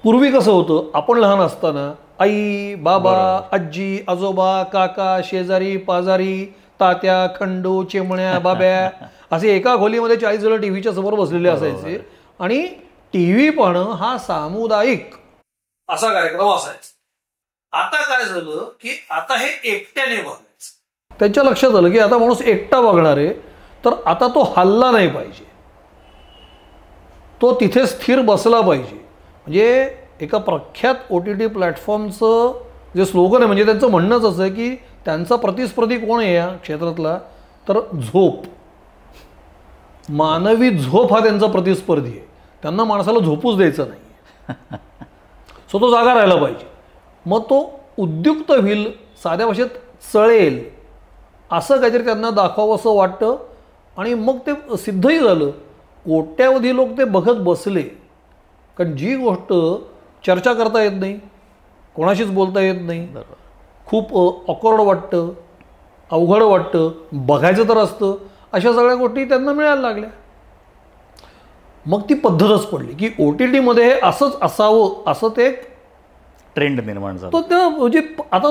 पूर्वी कसं होतं, आपण लहान असताना आई बाबा आजी आजोबा काका शेजारी पाजारी तात्या खंडू चिमण्या बाब्या असे एका खोलीमध्ये 40 जण टीव्हीच्या समोर बसलेले असायचे आणि टीव्ही पाहणं हा सामुदायिक असा कार्यक्रम असायचा. आता काय झालं की आता हे एकट्याने बघायचं. त्यांच्या लक्षात आलं की आता माणूस एकटा बघणार आहे, तर आता तो हल्ला नाही पाहिजे, तो तिथे स्थिर बसला पाहिजे. म्हणजे एका प्रख्यात OTT प्लॅटफॉर्मचं जे स्लोगन आहे, म्हणजे त्यांचं म्हणणंच असं आहे की त्यांचा प्रतिस्पर्धी कोण आहे या क्षेत्रातला, तर झोप. मानवी झोप हा त्यांचा प्रतिस्पर्धी आहे. त्यांना माणसाला झोपूच द्यायचं नाही, सो तो जागा राहायला पाहिजे. मग तो उद्युक्त होईल, साध्या भाषेत चळेल असं काहीतरी त्यांना दाखवावं असं वाटतं. आणि मग ते सिद्धही झालं. कोट्यावधी लोक ते बघत बसले, कारण जी गोष्ट चर्चा करता येत नाही, कोणाशीच बोलता येत नाही, खूप ऑकवर्ड वाटतं, अवघड वाटतं, बघायचं तर असतं, अशा सगळ्या गोष्टी त्यांना मिळायला लागल्या. मग ती पद्धतच पडली की OTT मध्ये हे असंच असावं असं ते एक ट्रेंड निर्माण झाला. तो त्या म्हणजे आता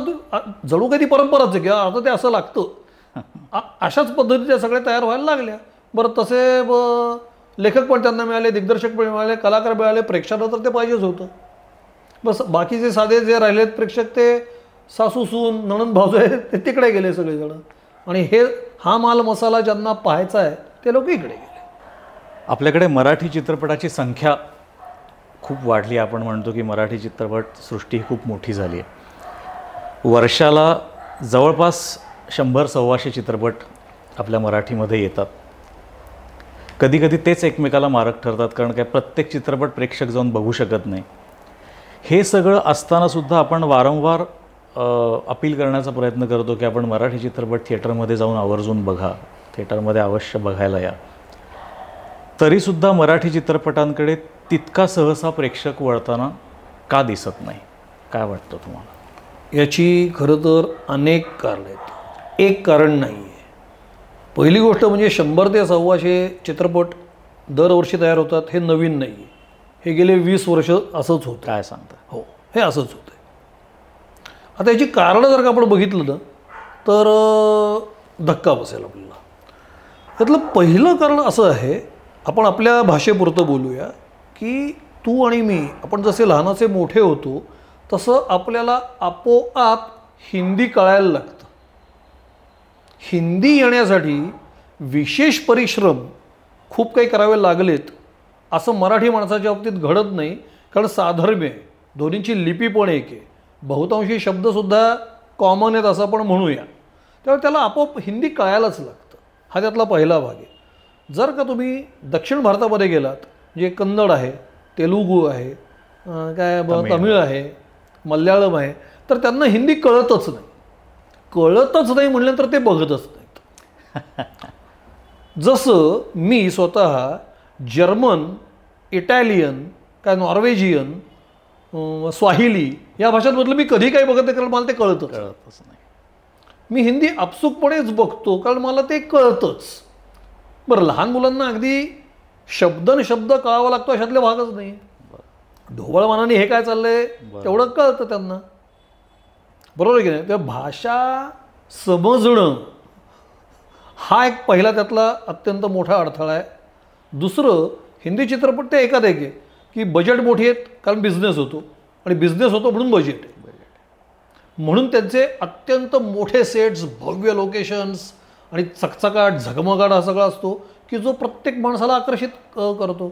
जणू काही ती परंपराच आहे की आता ते असं लागतं. अशाच पद्धती त्या सगळ्या तयार व्हायला लागल्या. बरं, तसे लेखक पण त्यांना मिळाले, दिग्दर्शक पण मिळाले, कलाकार मिळाले, प्रेक्षकांना तर ते पाहिजेच होतं. बस बाकीचे साधे जे राहिलेत प्रेक्षक ते सासू सून नणंद भावजो आहे ते तिकडे गेले सगळेजण. आणि हा माल मसाला ज्यांना पाहायचा आहे ते लोक इकडे गेले. आपल्याकडे मराठी चित्रपटाची संख्या खूप वाढली. आपण म्हणतो की मराठी चित्रपटसृष्टी खूप मोठी झाली आहे. वर्षाला जवळपास 100-125 चित्रपट आपल्या मराठीमध्ये येतात. कधीकधी तेच एकमेकाला मारक ठरतात, कारण काय प्रत्येक चित्रपट प्रेक्षक जाऊन बघू शकत नाही. हे सगळं असतानासुद्धा आपण वारंवार अपील करण्याचा प्रयत्न करतो की आपण मराठी चित्रपट थिएटरमध्ये जाऊन आवर्जून बघा, थिएटरमध्ये अवश्य बघायला या. तरीसुद्धा मराठी चित्रपटांकडे तितका सहसा प्रेक्षक वळताना का दिसत नाही? काय वाटतं तुम्हाला? याची खरं तर अनेक कारणं आहेत. एक कारण नाही आहे. पहिली गोष्ट म्हणजे 100 ते 125 चित्रपट दरवर्षी तयार होतात हे नवीन नाही आहे. हे गेले 20 वर्ष असंच होतं. काय सांगता? हो, हे असंच होतं. आता याची कारणं जर का आपण बघितलं ना तर धक्का बसेल आपल्याला. त्यातलं पहिलं कारण असं आहे, आपण आपल्या भाषेपुरतं बोलूया की तू आणि मी आपण जसे लहानाचे मोठे होतो तसं आपल्याला आपोआप हिंदी कळायला लागतं. हिंदी येण्यासाठी विशेष परिश्रम खूप काही करावे लागलेत असं मराठी माणसाच्या बाबतीत घडत नाही, कारण साधर्म्य आहे, दोन्हींची लिपी पण एक आहे, बहुतांशी शब्दसुद्धा कॉमन आहेत असं आपण म्हणूया. त्यामुळे त्याला आपोआप हिंदी कळायलाच लागतं. हा त्यातला पहिला भाग आहे. जर का तुम्ही दक्षिण भारतामध्ये गेलात, जे कन्नड आहे, तेलुगू आहे, काय तमिळ आहे, मल्याळम आहे, तर त्यांना हिंदी कळतच नाही. कळतच नाही म्हटल्यानंतर ते बघतच नाहीत. जसं मी स्वतः जर्मन, इटॅलियन, काय नॉर्वेजियन, स्वाहिली या भाषांमधलं मी कधी काही बघत नाही, कारण मला ते कळतच नाही. मी हिंदी आपसुकपणेच बघतो कारण मला ते कळतंच. बरं, लहान मुलांना अगदी शब्द न शब्द कळावा लागतो अशातले भागच नाही. ढोबळमानाने हे काय चाललंय तेवढं कळतं त्यांना, बरोबर आहे की नाही? त्या भाषा समजणं हा एक पहिला त्यातला अत्यंत मोठा अडथळा आहे. दुसरं, हिंदी चित्रपट ते एकात एक आहे की बजेट मोठी आहेत कारण बिझनेस होतो, आणि बिझनेस होतो म्हणून बजेट आहे. म्हणून त्यांचे अत्यंत मोठे सेट्स, भव्य लोकेशन्स आणि चकचकाट झगमगाट हा सगळा असतो की जो प्रत्येक माणसाला आकर्षित करतो.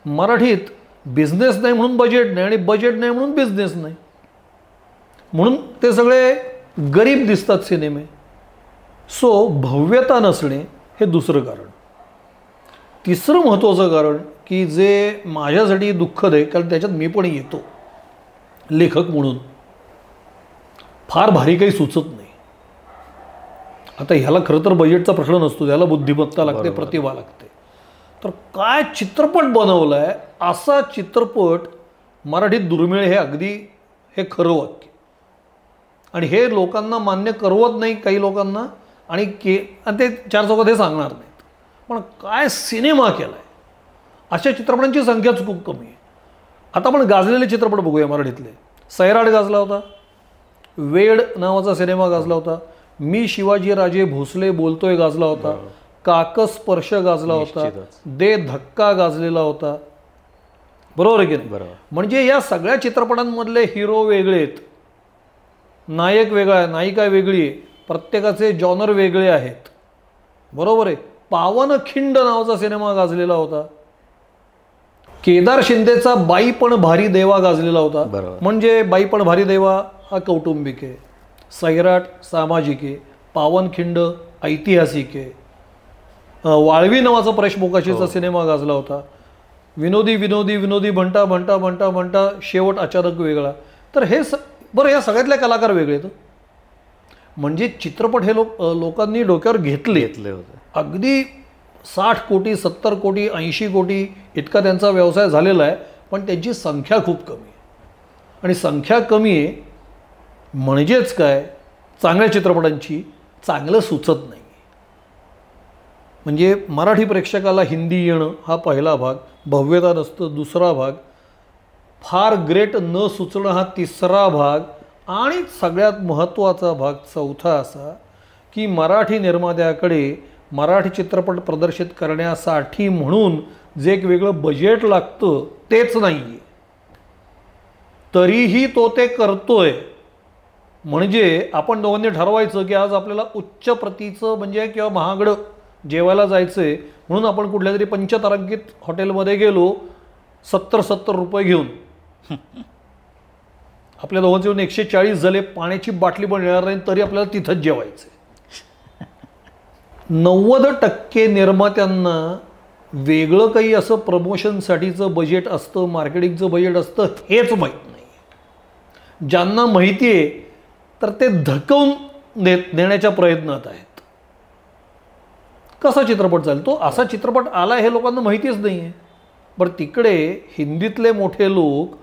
मराठीत बिझनेस नाही म्हणून बजेट नाही, आणि बजेट नाही म्हणून बिझनेस नाही, म्हणून ते सगळे गरीब दिसतात सिनेमे. सो भव्यता नसणे हे दुसरं कारण. तिसरं महत्त्वाचं कारण की जे माझ्यासाठी दुःखद आहे, कारण त्याच्यात मी पण येतो लेखक म्हणून, फार भारी काही सुचत नाही. आता ह्याला खरं तर बजेटचा प्रश्न नसतो, त्याला बुद्धिमत्ता लागते, प्रतिभा लागते. तर काय चित्रपट बनवला आहे, असा चित्रपट मराठीत दुर्मिळ, हे अगदी हे खरं वाक्य. आणि हे लोकांना मान्य करवत नाही काही लोकांना, आणि ते चार चौकात हे सांगणार नाहीत. पण काय सिनेमा केला आहे, अशा चित्रपटांची संख्याच खूप कमी आहे. आता आपण गाजलेले चित्रपट बघूया मराठीतले. सैराट गाजला होता, वेड नावाचा सिनेमा गाजला होता, मी शिवाजी राजे भोसले बोलतोय गाजला होता, काकस्पर्श गाजला होता, दे धक्का गाजलेला होता. बरोबर आहे की नाही? बरोबर. म्हणजे या सगळ्या चित्रपटांमधले हिरो वेगळे आहेत, नायक वेगळा आहे, नायिका वेगळी आहे, प्रत्येकाचे जॉनर वेगळे आहेत. बरोबर आहे. पावनखिंड नावाचा सिनेमा गाजलेला होता, केदार शिंदेचा बाई पण भारी देवा गाजलेला होता. म्हणजे बाई पण भारी देवा हा कौटुंबिक आहे, सैराट सामाजिक आहे, पावनखिंड ऐतिहासिक आहे, वाळवी नावाचा परेश मोकाशीचा सिनेमा गाजला होता, विनोदी विनोदी विनोदी म्हणता म्हणता म्हणता म्हणता शेवट अचानक वेगळा. तर हे बरं, या सगळ्यातले कलाकार वेगळे आहेत. म्हणजे चित्रपट हे लोकांनी डोक्यावर घेतले होते. अगदी 60 कोटी 70 कोटी 80 कोटी इतका त्यांचा व्यवसाय झालेला आहे, पण त्यांची संख्या खूप कमी आहे. आणि संख्या कमी आहे म्हणजेच काय, चांगल्या चित्रपटांची चांगलं सुचत नाही. म्हणजे मराठी प्रेक्षकाला हिंदी येणं हा पहिला भाग, भव्यता नसतं दुसरा भाग, फार ग्रेट न सुचणं हा तिसरा भाग, आणि सगळ्यात महत्त्वाचा भाग चौथा असा की मराठी निर्मात्याकडे मराठी चित्रपट प्रदर्शित करण्यासाठी म्हणून जे एक वेगळं बजेट लागतं तेच नाही आहे, तरीही तो ते करतोय. म्हणजे आपण दोघांनी ठरवायचं की आज आपल्याला उच्च प्रतीचं म्हणजे किंवा महागडं जेवायला जायचं आहे, म्हणून आपण कुठल्या तरी पंचतारांकित हॉटेलमध्ये गेलो 70 रुपये घेऊन. आपल्या दोघांचे येऊन 140 झाले, पाण्याची बाटली पण येणार नाही, तरी आपल्याला तिथंच जेवायचं. 90% निर्मात्यांना वेगळं काही असं प्रमोशनसाठीचं बजेट असतं, मार्केटिंगचं बजेट असतं हेच माहीत नाही. ज्यांना माहिती आहे तर ते धकवून देण्याच्या प्रयत्नात आहेत. कसा चित्रपट चालेल, तो असा चित्रपट आला हे लोकांना माहितीच नाही आहे. बरं, तिकडे हिंदीतले मोठे लोक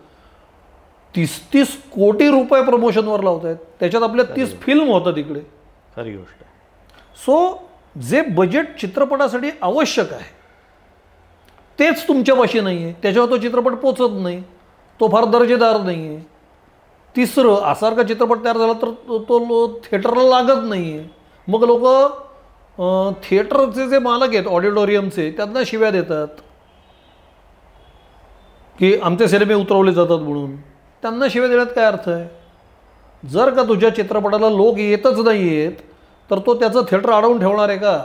30 कोटी रुपये प्रमोशनवर लावत आहेत, त्याच्यात आपल्या 30 फिल्म होतात तिकडे. खरी गोष्ट आहे. सो जे बजेट चित्रपटासाठी आवश्यक आहे तेच तुमच्यापाशी नाही आहे, त्याच्यावर तो चित्रपट पोचत नाही, तो फार दर्जेदार नाही आहे. तिसरं, असारखा चित्रपट तयार झाला तर तो थिएटरला लागत नाही आहे. मग लोक थिएटरचे जे मालक आहेत ऑडिटोरियमचे त्यांना शिव्या देतात की आमचे सिनेमे उतरवले जातात म्हणून. त्यांना शिव्या देण्यात काय अर्थ आहे? जर का तुझ्या चित्रपटाला लोक येतच नाही आहेत तर तो त्याचं थिएटर अडवून ठेवणार आहे का?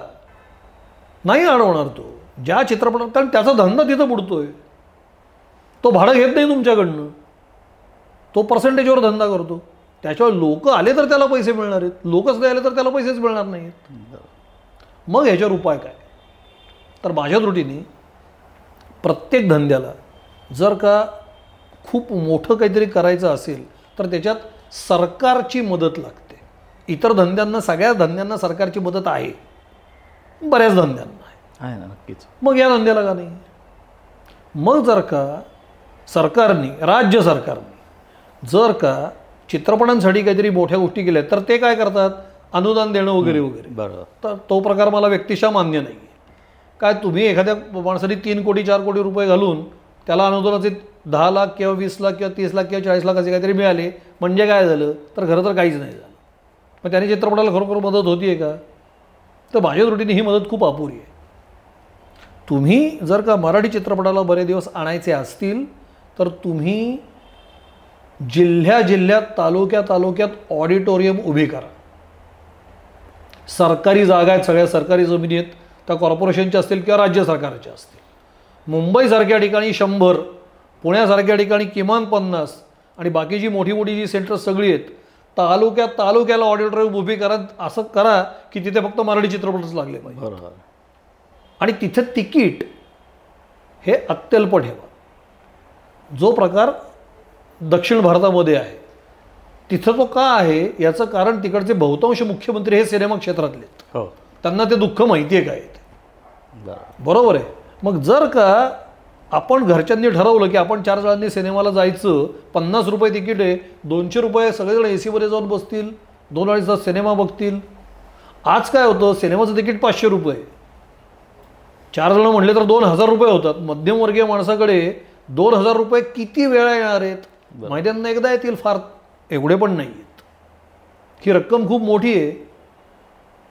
नाही अडवणार तो. ज्या चित्रपटात, कारण त्याचा धंदा तिथं बुडतोय, तो भाडं घेत नाही तुमच्याकडनं, तो पर्सेंटेजवर धंदा करतो. त्याच्यावर लोक आले तर त्याला पैसे मिळणार आहेत, लोकच नाही आले तर त्याला पैसेच मिळणार नाहीत. मग ह्याच्यावर उपाय काय? तर माझ्या दृष्टीने प्रत्येक धंद्याला जर का खूप मोठं काहीतरी करायचं असेल तर त्याच्यात सरकारची मदत लागते. इतर धंद्यांना, सगळ्या धंद्यांना सरकारची मदत आहे, बऱ्याच धंद्यांना आहे ना. नक्कीच. मग या धंद्याला का नाही? मग जर का सरकारने, राज्य सरकारने जर का चित्रपटांसाठी काहीतरी मोठ्या गोष्टी केल्या तर ते काय करतात, अनुदान देणं वगैरे वगैरे. बरोबर. तर तो प्रकार मला व्यक्तिशः मान्य नाही आहे. काय तुम्ही एखाद्या माणसाने 3 कोटी 4 कोटी रुपये घालून त्याला अनुदानाचे 10 लाख किंवा 20 लाख किंवा 30 लाख किंवा 40 लाख असे काहीतरी मिळाले म्हणजे काय झालं? तर खरं तर काहीच नाही झालं. मग त्याने चित्रपटाला खरोखर मदत होती आहे का? तर माझ्या दृष्टीने ही मदत खूप अपुरी आहे. तुम्ही जर का मराठी चित्रपटाला बरे दिवस आणायचे असतील तर तुम्ही जिल्ह्यात तालुक्यात ऑडिटोरियम उभी करा. सरकारी जागा आहेत, सगळ्या सरकारी जमिनी आहेत, त्या कॉर्पोरेशनच्या असतील किंवा राज्य सरकारच्या असतील. मुंबईसारख्या ठिकाणी 100, पुण्यासारख्या ठिकाणी किमान 50 आणि बाकीची मोठी जी सेंटर्स सगळी आहेत तालुक्याला ऑडिटोरियम उभी करा. असं करा की तिथे फक्त मराठी चित्रपटच लागले पाहिजे. बरोबर. आणि तिथे तिकीट हे अत्यल्प ठेवा. जो प्रकार दक्षिण भारतामध्ये आहे तिथं तो का आहे याचं कारण तिकडचे बहुतांश मुख्यमंत्री हे सिनेमा क्षेत्रातले आहेत. हो, त्यांना ते दुःख माहिती आहे काय ते. बरोबर. बरोबर आहे. मग जर का आपण घरच्यांनी ठरवलं की आपण 4 जणांनी सिनेमाला जायचं, 50 रुपये तिकीट आहे, 200 रुपये सगळेजण AC मध्ये जाऊन बसतील, 2-2.5 तास सिनेमा बघतील. आज काय होतं, सिनेमाचं तिकीट 500 रुपये, 4 जण म्हटले तर 2000 रुपये होतात. मध्यमवर्गीय माणसाकडे 2000 रुपये किती वेळा येणार आहेत? महिन्यांना एकदा येतील, फार एवढे पण नाही आहेत. ही रक्कम खूप मोठी आहे.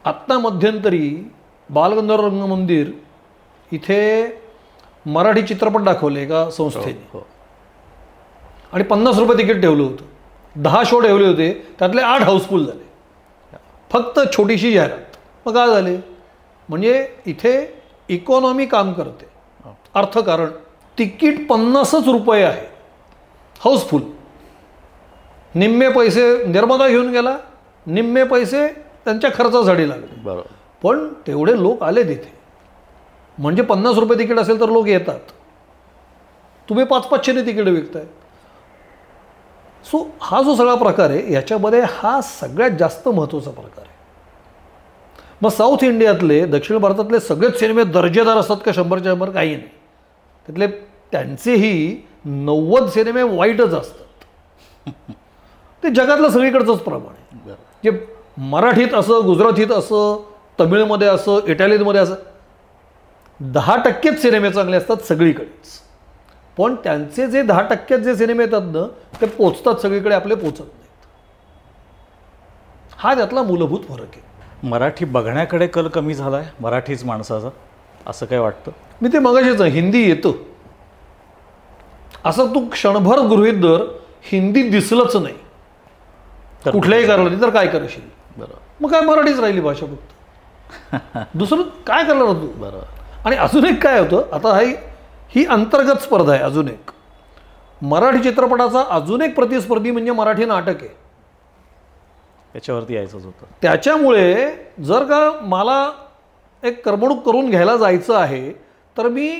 आत्ता मध्यंतरी बालगंधर्व रंगमंदिर इथे मराठी चित्रपट दाखवले एका संस्थेने, हो. आणि 50 रुपये तिकीट ठेवलं होतं. 10 शो ठेवले होते, त्यातले 8 हाऊसफुल झाले. फक्त छोटीशी जाहिरात. मग काय झाले, म्हणजे इथे इकॉनॉमी काम करते. अर्थकारण तिकीट 50च रुपये आहे, हाऊसफुल. निम्मे पैसे निर्माता घेऊन गेला, निम्मे पैसे त्यांच्या खर्चासाठी लागले. बरोबर. पण तेवढे लोक आले तिथे, म्हणजे 50 रुपये तिकीट असेल तर लोक येतात. तुम्ही 500-500 तिकीट विकताय. सो हा जो सगळा प्रकार आहे याच्यामध्ये हा सगळ्यात जास्त महत्त्वाचा प्रकार आहे. मग साऊथ इंडियातले, दक्षिण भारतातले सगळेच सिनेमे दर्जेदार असतात का 100च्या 100? काही नाही. त्यातले त्यांचेही 90 सिनेमे वाईटच असतात. ते जगातलं सगळीकडचंच प्रमाण आहे. जे मराठीत असं, गुजरातीत असं, तमिळमध्ये असं, इटालियनमध्ये असं 10%च सिनेमे चांगले असतात सगळीकडेच. पण त्यांचे जे 10% जे सिनेमे येतात ना, ते पोचतात सगळीकडे, आपले पोचत नाहीत. हा त्यातला मूलभूत फरक आहे. मराठी बघण्याकडे कल कमी झाला आहे मराठीच माणसाचा, असं काय वाटतं? मी ते मगाशीच, हिंदी येतं असं तू क्षणभर गृहीत धर, हिंदी दिसलंच नाही कुठल्याही कारणाने, तर काय करशील? बरोबर. मग काय मराठीच राहिली भाषा फक्त. दुसरं काय करणार तू? बरोबर. आणि अजून एक काय होतं, आता ही अंतर्गत स्पर्धा आहे. अजून एक मराठी चित्रपटाचा अजून एक प्रतिस्पर्धी म्हणजे मराठी नाटक आहे. त्याच्यावरती यायचंच होतं. त्याच्यामुळे जर का मला एक करमणूक करून घ्यायला जायचं आहे तर मी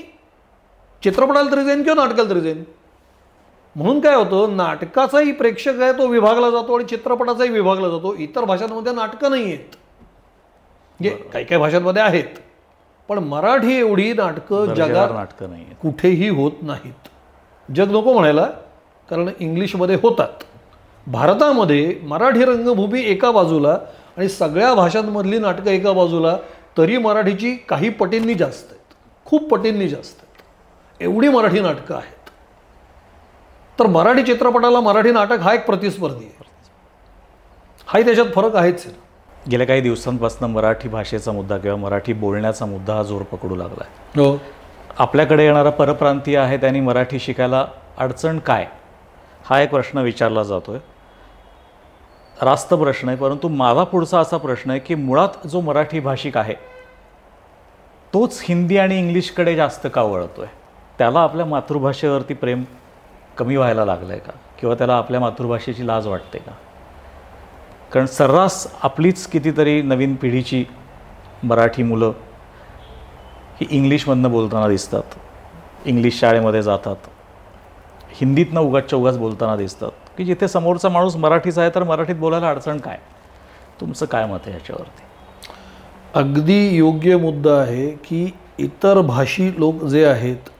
चित्रपटाला तरी जाईन किंवा नाटकाला तरी जाईन. म्हणून काय होतं, नाटकाचाही प्रेक्षक आहे तो विभागला जातो आणि चित्रपटाचाही विभागला जातो. इतर भाषांमध्ये नाटकं नाही आहेत, म्हणजे काही काही भाषांमध्ये आहेत, पण मराठी एवढी नाटकं जगात नाटकं नाही कुठेही होत नाहीत. जग नको म्हणायला, कारण इंग्लिशमध्ये होतात. भारतामध्ये मराठी रंगभूमी एका बाजूला आणि सगळ्या भाषांमधली नाटकं एका बाजूला, तरी मराठीची काही पटींनी जास्त आहेत, खूप पटींनी जास्त आहेत. एवढी मराठी नाटकं आहेत. तर मराठी चित्रपटाला मराठी नाटक हा एक प्रतिस्पर्धी आहे. हाही त्याच्यात फरक आहेच. गेल्या काही दिवसांपासून मराठी भाषेचा मुद्दा किंवा मराठी बोलण्याचा मुद्दा हा जोर पकडू लागला आहे. हो. आपल्याकडे येणारा परप्रांतीय आहे त्यांनी मराठी शिकायला अडचण काय, हा एक प्रश्न विचारला जातोय. रास्त प्रश्न आहे, परंतु माझा पुढचा असा प्रश्न आहे की मुळात जो मराठी भाषिक आहे तोच हिंदी आणि इंग्लिशकडे जास्त का वळतोय? त्याला आपल्या मातृभाषेवरती प्रेम कमी व्हायला लागलं आहे का, किंवा त्याला आपल्या मातृभाषेची लाज वाटते का? कारण सर्रास आपलीच कितीतरी नवीन पिढीची मराठी मुलं ही इंग्लिशमधनं बोलताना दिसतात, इंग्लिश शाळेमध्ये जातात, हिंदीतनं उगाचच्या उगाच बोलताना दिसतात, की जिथे समोरचा माणूस मराठीचा आहे तर मराठीत बोलायला अडचण काय? तुमचं काय मत आहे याच्यावरती? अगदी योग्य मुद्दा आहे की इतर भाषी लोक जे आहेत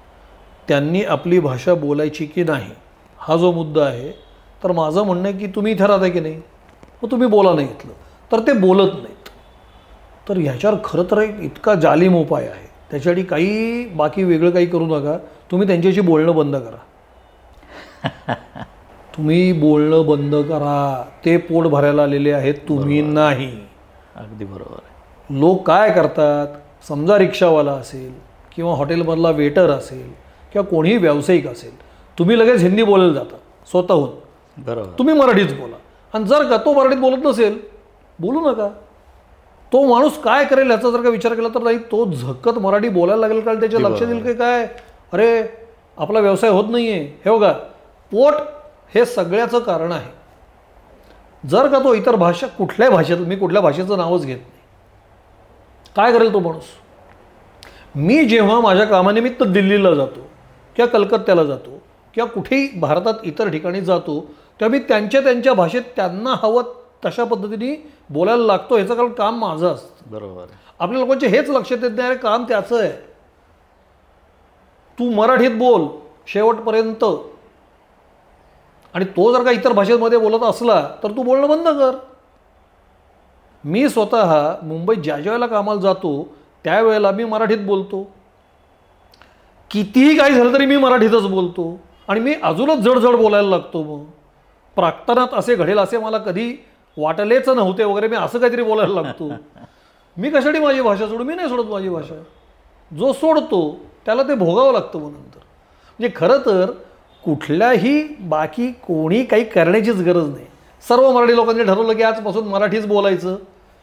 त्यांनी आपली भाषा बोलायची की नाही, हा जो मुद्दा आहे. तर माझं म्हणणं आहे की तुम्ही इथे राहता की नाही, मग तुम्ही बोला नाही घेतलं तर ते बोलत नाहीत. तर ह्याच्यावर खरं तर एक इतका जालीम उपाय आहे. त्याच्यासाठी काही बाकी वेगळं काही करू नका. तुम्ही त्यांच्याशी बोलणं बंद करा. तुम्ही बोलणं बंद करा. ते पोट भरायला आलेले आहेत, तुम्ही नाही. अगदी बरोबर आहे. लोक काय करतात, समजा रिक्षावाला असेल किंवा हॉटेलमधला वेटर असेल किंवा कोणीही व्यावसायिक असेल, तुम्ही लगेच हिंदी बोलायला जाता स्वतःहून. बरोबर. तुम्ही मराठीच बोला. आणि जर का तो मराठीत बोलत नसेल, बोलू नका. तो माणूस काय करेल याचा जर का विचार केला तर नाही, तो झकत मराठी बोलायला लागेल कारण त्याच्या लक्ष देईल की काय, अरे आपला व्यवसाय होत नाही आहे. हे बघा, पोट हे सगळ्याचं कारण आहे. जर का तो इतर भाषा, कुठल्याही भाषेत, मी कुठल्या भाषेचं नावच घेत नाही, काय करेल तो माणूस? मी जेव्हा माझ्या कामानिमित्त दिल्लीला जातो किंवा कलकत्त्याला जातो किंवा कुठेही भारतात इतर ठिकाणी जातो तेव्हा मी त्यांच्या भाषेत त्यांना हवं तशा पद्धतीने बोलायला लागतो. ह्याचं कारण काम माझं असतं. बरोबर. आपल्या लोकांचे हेच लक्षात येत नाही, अरे काम त्याचं आहे. तू मराठीत बोल शेवटपर्यंत, आणि तो जर का इतर भाषेमध्ये बोलत असला तर तू बोलणं बंद कर. मी स्वतः मुंबईत ज्या वेळेला कामाला जातो त्यावेळेला मी मराठीत बोलतो. कितीही काही झालं तरी मी मराठीतच बोलतो आणि मी अजूनच जडजड बोलायला लागतो. मग प्राक्तनात असे घडेल असे मला कधी वाटलेच नव्हते वगैरे, मी असं काहीतरी बोलायला लागतो. मी कशासाठी माझी भाषा सोडू? मी नाही सोडत माझी भाषा. जो सोडतो त्याला ते भोगावं लागतं मग नंतर. म्हणजे खरं तर कुठल्याही बाकी कोणी काही करण्याचीच गरज नाही. सर्व मराठी लोकांनी ठरवलं की आजपासून मराठीच बोलायचं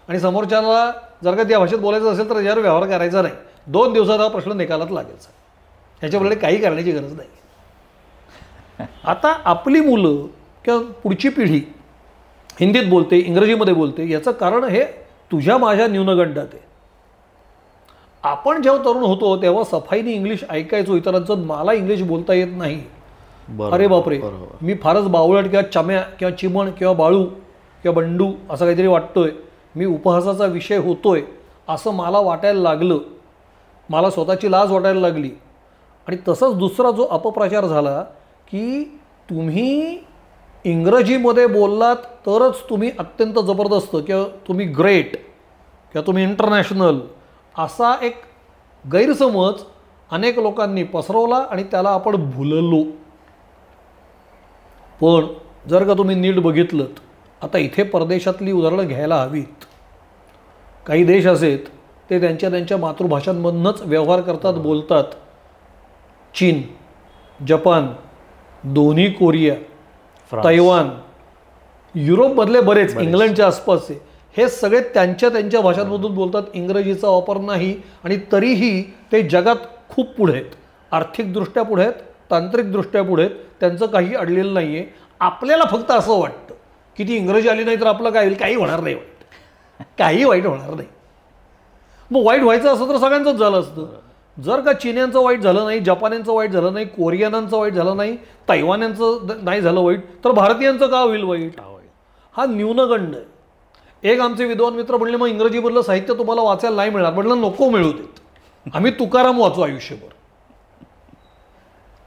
आणि समोरच्याला जर का त्या भाषेत बोलायचं असेल तर त्याच्यावर व्यवहार करायचा नाही. 2 दिवसात हा प्रश्न निकालात लागायचा. ह्याच्यापुढे काही करण्याची गरज नाही. आता आपली मुलं किंवा पुढची पिढी हिंदीत बोलते, इंग्रजीमध्ये बोलते, याचं कारण हे तुझ्या माझ्या न्यूनगंडात आहे. आपण जेव्हा तरुण होतो तेव्हा सफाईने इंग्लिश ऐकायचो इतरांचं. मला इंग्लिश बोलता येत नाही. अरे बापरे, मी फारच बावळट किंवा चम्या किंवा चिमण किंवा बाळू किंवा बंडू असं काहीतरी वाटतोय, मी उपहासाचा विषय होतोय असं मला वाटायला लागलं. मला स्वतःची लाज वाटायला लागली. आणि तसंच दुसरा जो अपप्रचार झाला की तुम्ही इंग्रजीमध्ये बोललात तरच तुम्ही अत्यंत जबरदस्त किंवा तुम्ही ग्रेट किंवा तुम्ही इंटरनॅशनल, असा एक गैरसमज अनेक लोकांनी पसरवला आणि त्याला आपण भुललो. पण जर का तुम्ही नीट बघितलं, आता इथे परदेशातली उदाहरणं घ्यायला हवीत. काही देश असेत ते त्यांच्या मातृभाषांमधूनच व्यवहार करतात, बोलतात. चीन, जपान, दोन्ही कोरिया, तैवान, युरोपमधले बरेच, इंग्लंडच्या आसपासचे, हे सगळे त्यांच्या भाषांमधून बोलतात. इंग्रजीचा वापर नाही. आणि तरीही ते जगात खूप पुढे आहेत. आर्थिकदृष्ट्या पुढे आहेत, तांत्रिकदृष्ट्या पुढे आहेत. त्यांचं काही अडलेलं नाही आहे. आपल्याला फक्त असं वाटतं की ती इंग्रजी आली नाही तर आपलं काय होईल? काही होणार नाही वाईट. काही वाईट होणार नाही. मग वाईट व्हायचं असं तर सगळ्यांचंच झालं असतं. जर का चीन्यांचं वाईट झालं नाही, जपान्यांचं वाईट झालं नाही, कोरियनांचं वाईट झालं नाही, तैवान्यांचं नाही झालं वाईट, तर भारतीयांचं का होईल वाईट? हा न्यूनगंड आहे. एक आमचे विद्वान मित्र म्हणले, मग इंग्रजीमधलं साहित्य तुम्हाला वाचायला नाही मिळणार. म्हटलं नको मिळू देत, आम्ही तुकाराम वाचू आयुष्यभर.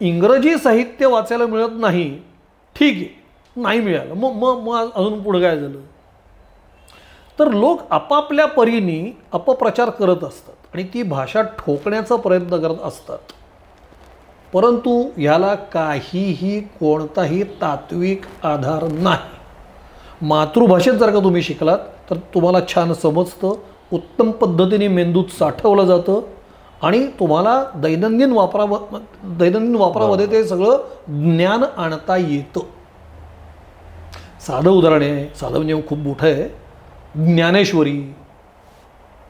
इंग्रजी साहित्य वाचायला मिळत नाही, ठीक आहे, नाही मिळालं, मग अजून पुढं काय झालं? तर लोक आपापल्या परीने अपप्रचार करत असतात आणि ती भाषा ठोकण्याचा प्रयत्न करत असतात. परंतु ह्याला काहीही कोणताही तात्विक आधार नाही. मातृभाषेत जर का तुम्ही शिकलात तर तुम्हाला छान समजतं, उत्तम पद्धतीने मेंदूत साठवलं जातं आणि तुम्हाला दैनंदिन वापरामध्ये ते सगळं ज्ञान आणता येतं. साधं उदाहरण आहे, साधं म्हणजे खूप मोठं आहे. ज्ञानेश्वरी.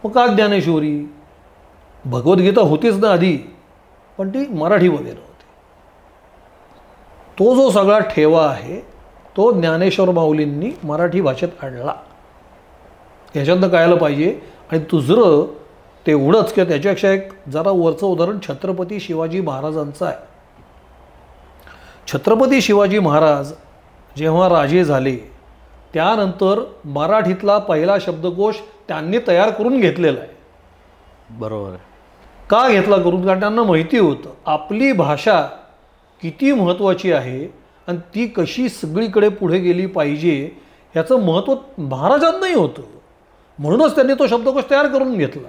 मग का ज्ञानेश्वरी? भगवद्गीता होतीच ना आधी, पण ती मराठीमध्ये नव्हती. तो जो सगळा ठेवा आहे तो ज्ञानेश्वर माऊलींनी मराठी भाषेत आणला. याच्यातनं कळायला पाहिजे. आणि दुसरं तेवढंच किंवा त्याच्यापेक्षा एक जरा वरचं उदाहरण छत्रपती शिवाजी महाराजांचं आहे. छत्रपती शिवाजी महाराज जेव्हा राजे झाले त्यानंतर मराठीतला पहिला शब्दकोश त्यांनी तयार करून घेतलेला आहे. बरोबर. का घेतला करून? कारण त्यांना माहिती होतं आपली भाषा किती महत्त्वाची आहे आणि ती कशी सगळीकडे पुढे गेली पाहिजे ह्याचं महत्त्व महाराजांनाही होतं. म्हणूनच त्यांनी तो शब्दकोश तयार करून घेतला.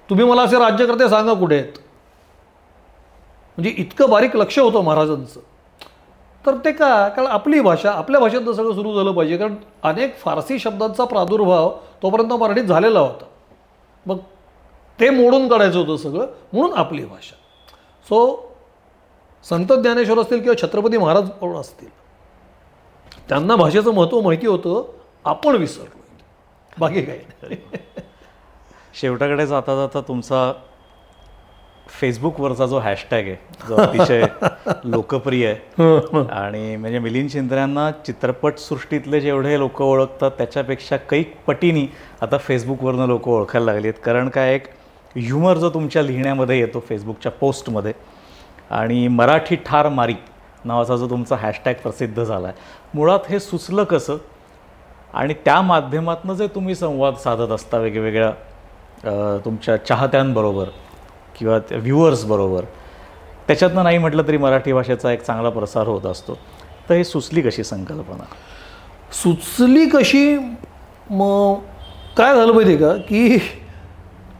तुम्ही मला असे राज्यकर्ते सांगा कुठे आहेत? म्हणजे इतकं बारीक लक्ष होतं महाराजांचं. तर ते का? कारण आपली भाषा, आपल्या भाषेतनं सगळं सुरू झालं पाहिजे. कारण अनेक फारसी शब्दांचा प्रादुर्भाव तोपर्यंत मराठीत झालेला होता. मग ते मोडून काढायचं होतं सगळं, म्हणून आपली भाषा. सो संत ज्ञानेश्वर असतील किंवा छत्रपती महाराज पण असतील, त्यांना भाषेचं महत्त्व माहिती होतं, आपण विसरलो. बाकी काही नाही. शेवटाकडे जाता जाता तुमचा फेसबुकवरचा जो हॅशटॅग आहे जो अतिशय लोकप्रिय आहे आणि म्हणजे मिलिंद शिंत्र्यांना चित्रपटसृष्टीतले जेवढे लोक ओळखतात त्याच्यापेक्षा कैक पटीनी आता फेसबुकवरनं लोक ओळखायला लागली आहेत. कारण काय, एक ह्युमर जो तुमच्या लिहिण्यामध्ये येतो फेसबुकच्या पोस्टमध्ये आणि मराठी ठार मारी नावाचा जो तुमचा हॅशटॅग प्रसिद्ध झाला आहे, मुळात हे सुचलं कसं आणि त्या माध्यमातून जे तुम्ही संवाद साधत असता वेगवेगळ्या तुमच्या चाहत्यांबरोबर किंवा व्ह्युअर्सबरोबर, त्याच्यातनं नाही म्हटलं तरी मराठी भाषेचा एक चांगला प्रसार होत असतो, तर हे सुचली कशी संकल्पना? सुचली कशी, मग काय झालं माहिती आहे का, की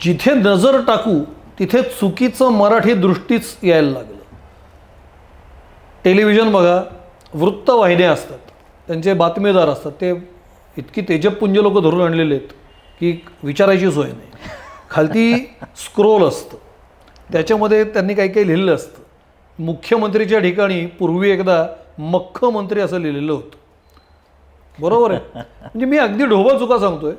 जिथे नजर टाकू तिथे चुकीचं मराठी दृष्टीच यायला लागलं. टेलिव्हिजन बघा, वृत्तवाहिन्या असतात, त्यांचे बातमीदार असतात, ते इतकी तेजपुंज लोक धरून आणलेले आहेत की विचारायची सोय नाही. खालती स्क्रोल असतं, त्याच्यामध्ये त्यांनी काही काही लिहिलेलं असतं. मुख्यमंत्रीच्या ठिकाणी पूर्वी एकदा मुख्यमंत्री असं लिहिलेलं होतं. बरोबर आहे, म्हणजे मी अगदी ढोबळ चुका सांगतोय.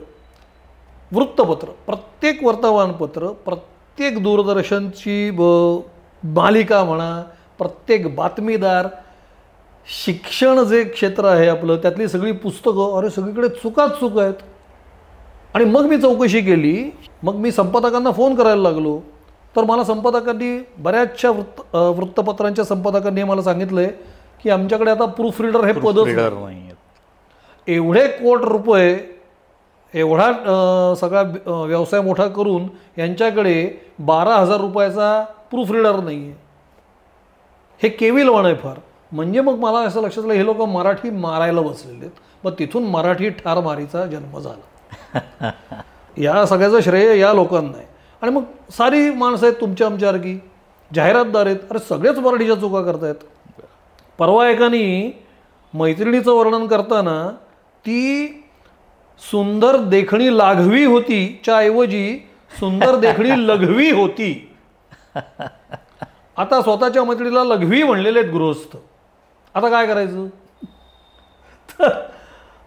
वृत्तपत्र, प्रत्येक वर्तमानपत्र, प्रत्येक दूरदर्शनची मालिका म्हणा, प्रत्येक बातमीदार, शिक्षण जे क्षेत्र आहे आपलं, त्यातली सगळी पुस्तकं, अरे सगळीकडे चुकाच चुका आहेत. आणि मग मी चौकशी केली, मग मी संपादकांना फोन करायला लागलो. तर मला संपादकांनी, बऱ्याचशा वृत्तपत्रांच्या संपादकांनी मला सांगितलं आहे की आमच्याकडे आता प्रूफ रीडर हे पदच नाही. एवढे कोटी रुपये, एवढा सगळा व्यवसाय मोठा करून यांच्याकडे 12,000 रुपयाचा प्रूफ रीडर नाही आहे. हे केविलवाणं आहे फार. म्हणजे मग मला असं लक्षात आलं, हे लोक मराठी मारायला बसलेले आहेत. मग तिथून मराठी ठार मारीचा जन्म झाला. या सगळ्याचं श्रेय या लोकांना आहे. आणि मग सारी माणसं आहेत तुमच्या आमच्यासारखी, जाहिरातदार आहेत, अरे सगळेच मराठीच्या चुका करतायत. परवा एकानी मैत्रिणीचं वर्णन करताना ती सुंदर देखणी लाघवी होती च्या ऐवजी सुंदर देखणी लघवी होती. आता स्वतःच्या मैत्रिणीला लघवी म्हणलेले आहेत गृहस्थ. आता काय करायचं?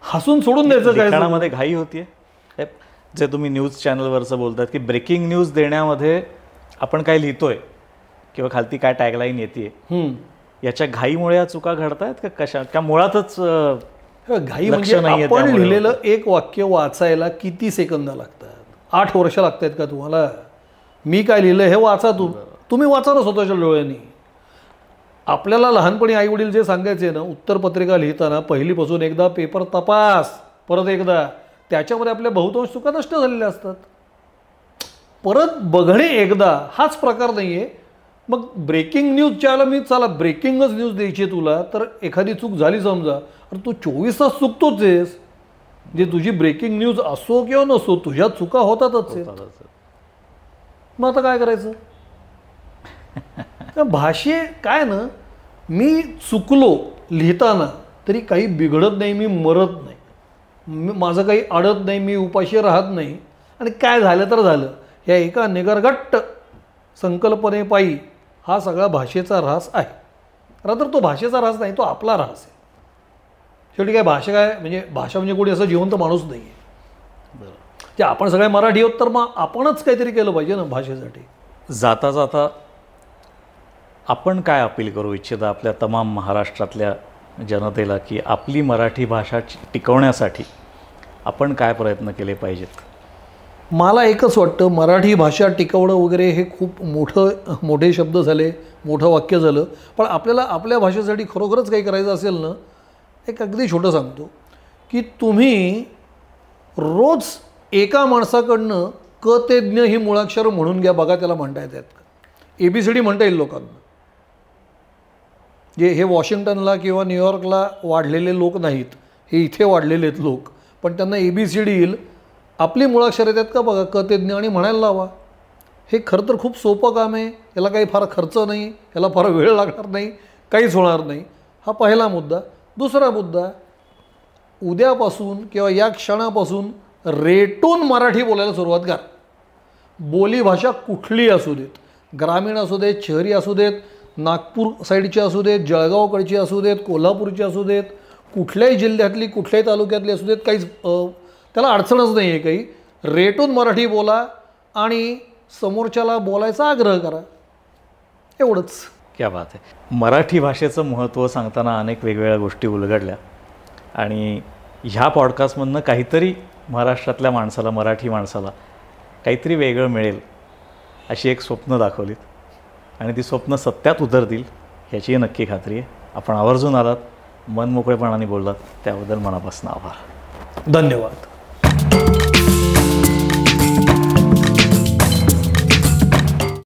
हसून सोडून द्यायचं काय? लिखाणामध्ये घाई होतीये. जे तुम्ही न्यूज चॅनलवरचं बोलतात की ब्रेकिंग न्यूज देण्यामध्ये आपण काय लिहितोय किंवा खालती काय टॅगलाईन येते, याच्या घाईमुळे या चुका घडतायत का कशा? का मुळातच घाई म्हणजे आपण लिहिलेलं एक वाक्य वाचायला किती सेकंद लागतात? 8 वर्ष लागत आहेत का तुम्हाला? मी काय लिहिलं हे वाचा, तुम्ही वाचा ना स्वतःच्या डोळ्यांनी. आपल्याला लहानपणी आई वडील जे सांगायचे ना, उत्तरपत्रिका लिहिताना पहिलीपासून एकदा पेपर तपास, परत एकदा, त्याच्यामध्ये आपल्या बहुतांश चुका नष्ट झालेल्या असतात. परत बघणे एकदा हाच प्रकार नाही आहे. मग ब्रेकिंग न्यूजच्या आला मी, चला ब्रेकिंगच न्यूज द्यायची आहे तुला, तर एखादी चूक झाली समजा, अरे तू 24 तास चुकतोच आहेस. जे तुझी ब्रेकिंग न्यूज असो किंवा नसो, तुझ्या चुका होतातच. मग आता काय करायचं? भाषे काय ना, मी चुकलो लिहिताना तरी काही बिघडत नाही, मी मरत नाही, माझं काही अडत नाही, मी उपाशी राहत नाही. आणि काय झालं तर झालं, या एका निगरगट्ट संकल्पनेपायी हा सगळा भाषेचा ऱ्हास आहे. खरं तर तो भाषेचा ऱ्हास नाही, तो आपला ऱ्हास आहे. शेवटी काय भाषा काय म्हणजे, भाषा म्हणजे कोणी असं जिवंत माणूस नाही आहे. ते आपण सगळे मराठी आहोत, तर मग आपणच काहीतरी केलं पाहिजे ना भाषेसाठी. जाता जाता आपण काय अपील करू इच्छिता आपल्या तमाम महाराष्ट्रातल्या जनतेला की आपली मराठी भाषा टिकवण्यासाठी आपण काय प्रयत्न केले पाहिजेत? मला एकच वाटतं, मराठी भाषा टिकवणं वगैरे हे खूप मोठे शब्द झाले, मोठं वाक्य झालं. पण आपल्याला आपल्या भाषेसाठी खरोखरच काही करायचं असेल ना, एक अगदी छोटं सांगतो की तुम्ही रोज एका माणसाकडनं क ते ज्ञ ही मुळाक्षर म्हणून घ्या. बघा त्याला म्हणता येतात का? ABCD म्हणता येईल लोकांना. जे हे वॉशिंग्टनला किंवा न्यूयॉर्कला वाढलेले लोक नाहीत, हे इथे वाढलेले आहेत लोक, पण त्यांना ABCD येईल. आपली मुळाक्षर येतात का बघा, क ते ज्ञ, आणि म्हणायला लावा. हे खरं तर खूप सोपं काम आहे. याला काही फार खर्च नाही, याला फार वेळ लागणार नाही, काहीच होणार नाही. हा पहिला मुद्दा. दुसरा मुद्दा, उद्यापासून किंवा या क्षणापासून रेटून मराठी बोलायला सुरुवात करा. बोलीभाषा कुठली असू देत, ग्रामीण असू देत, शहरी असू देत, नागपूर साईडची असू देत, जळगावकडची असू देत, कोल्हापूरची असू देत, कुठल्याही जिल्ह्यातली, कुठल्याही तालुक्यातली असू देत, काहीच त्याला अडचणच नाही आहे काही. रेटून मराठी बोला आणि समोरच्याला बोलायचा आग्रह करा, एवढंच. क्या बात आहे. मराठी भाषेचं महत्त्व सांगताना अनेक वेगवेगळ्या गोष्टी उलगडल्या आणि ह्या पॉडकास्टमधनं काहीतरी महाराष्ट्रातल्या माणसाला, मराठी माणसाला काहीतरी वेगळं मिळेल अशी एक स्वप्न दाखवलीत. आणि ती स्वप्न सत्यात उतरतील ह्याचीही नक्की खात्री आहे. आपण आवर्जून आलात, मन मोकळेपणाने बोललात, त्याबद्दल मनापासून आभार. धन्यवाद.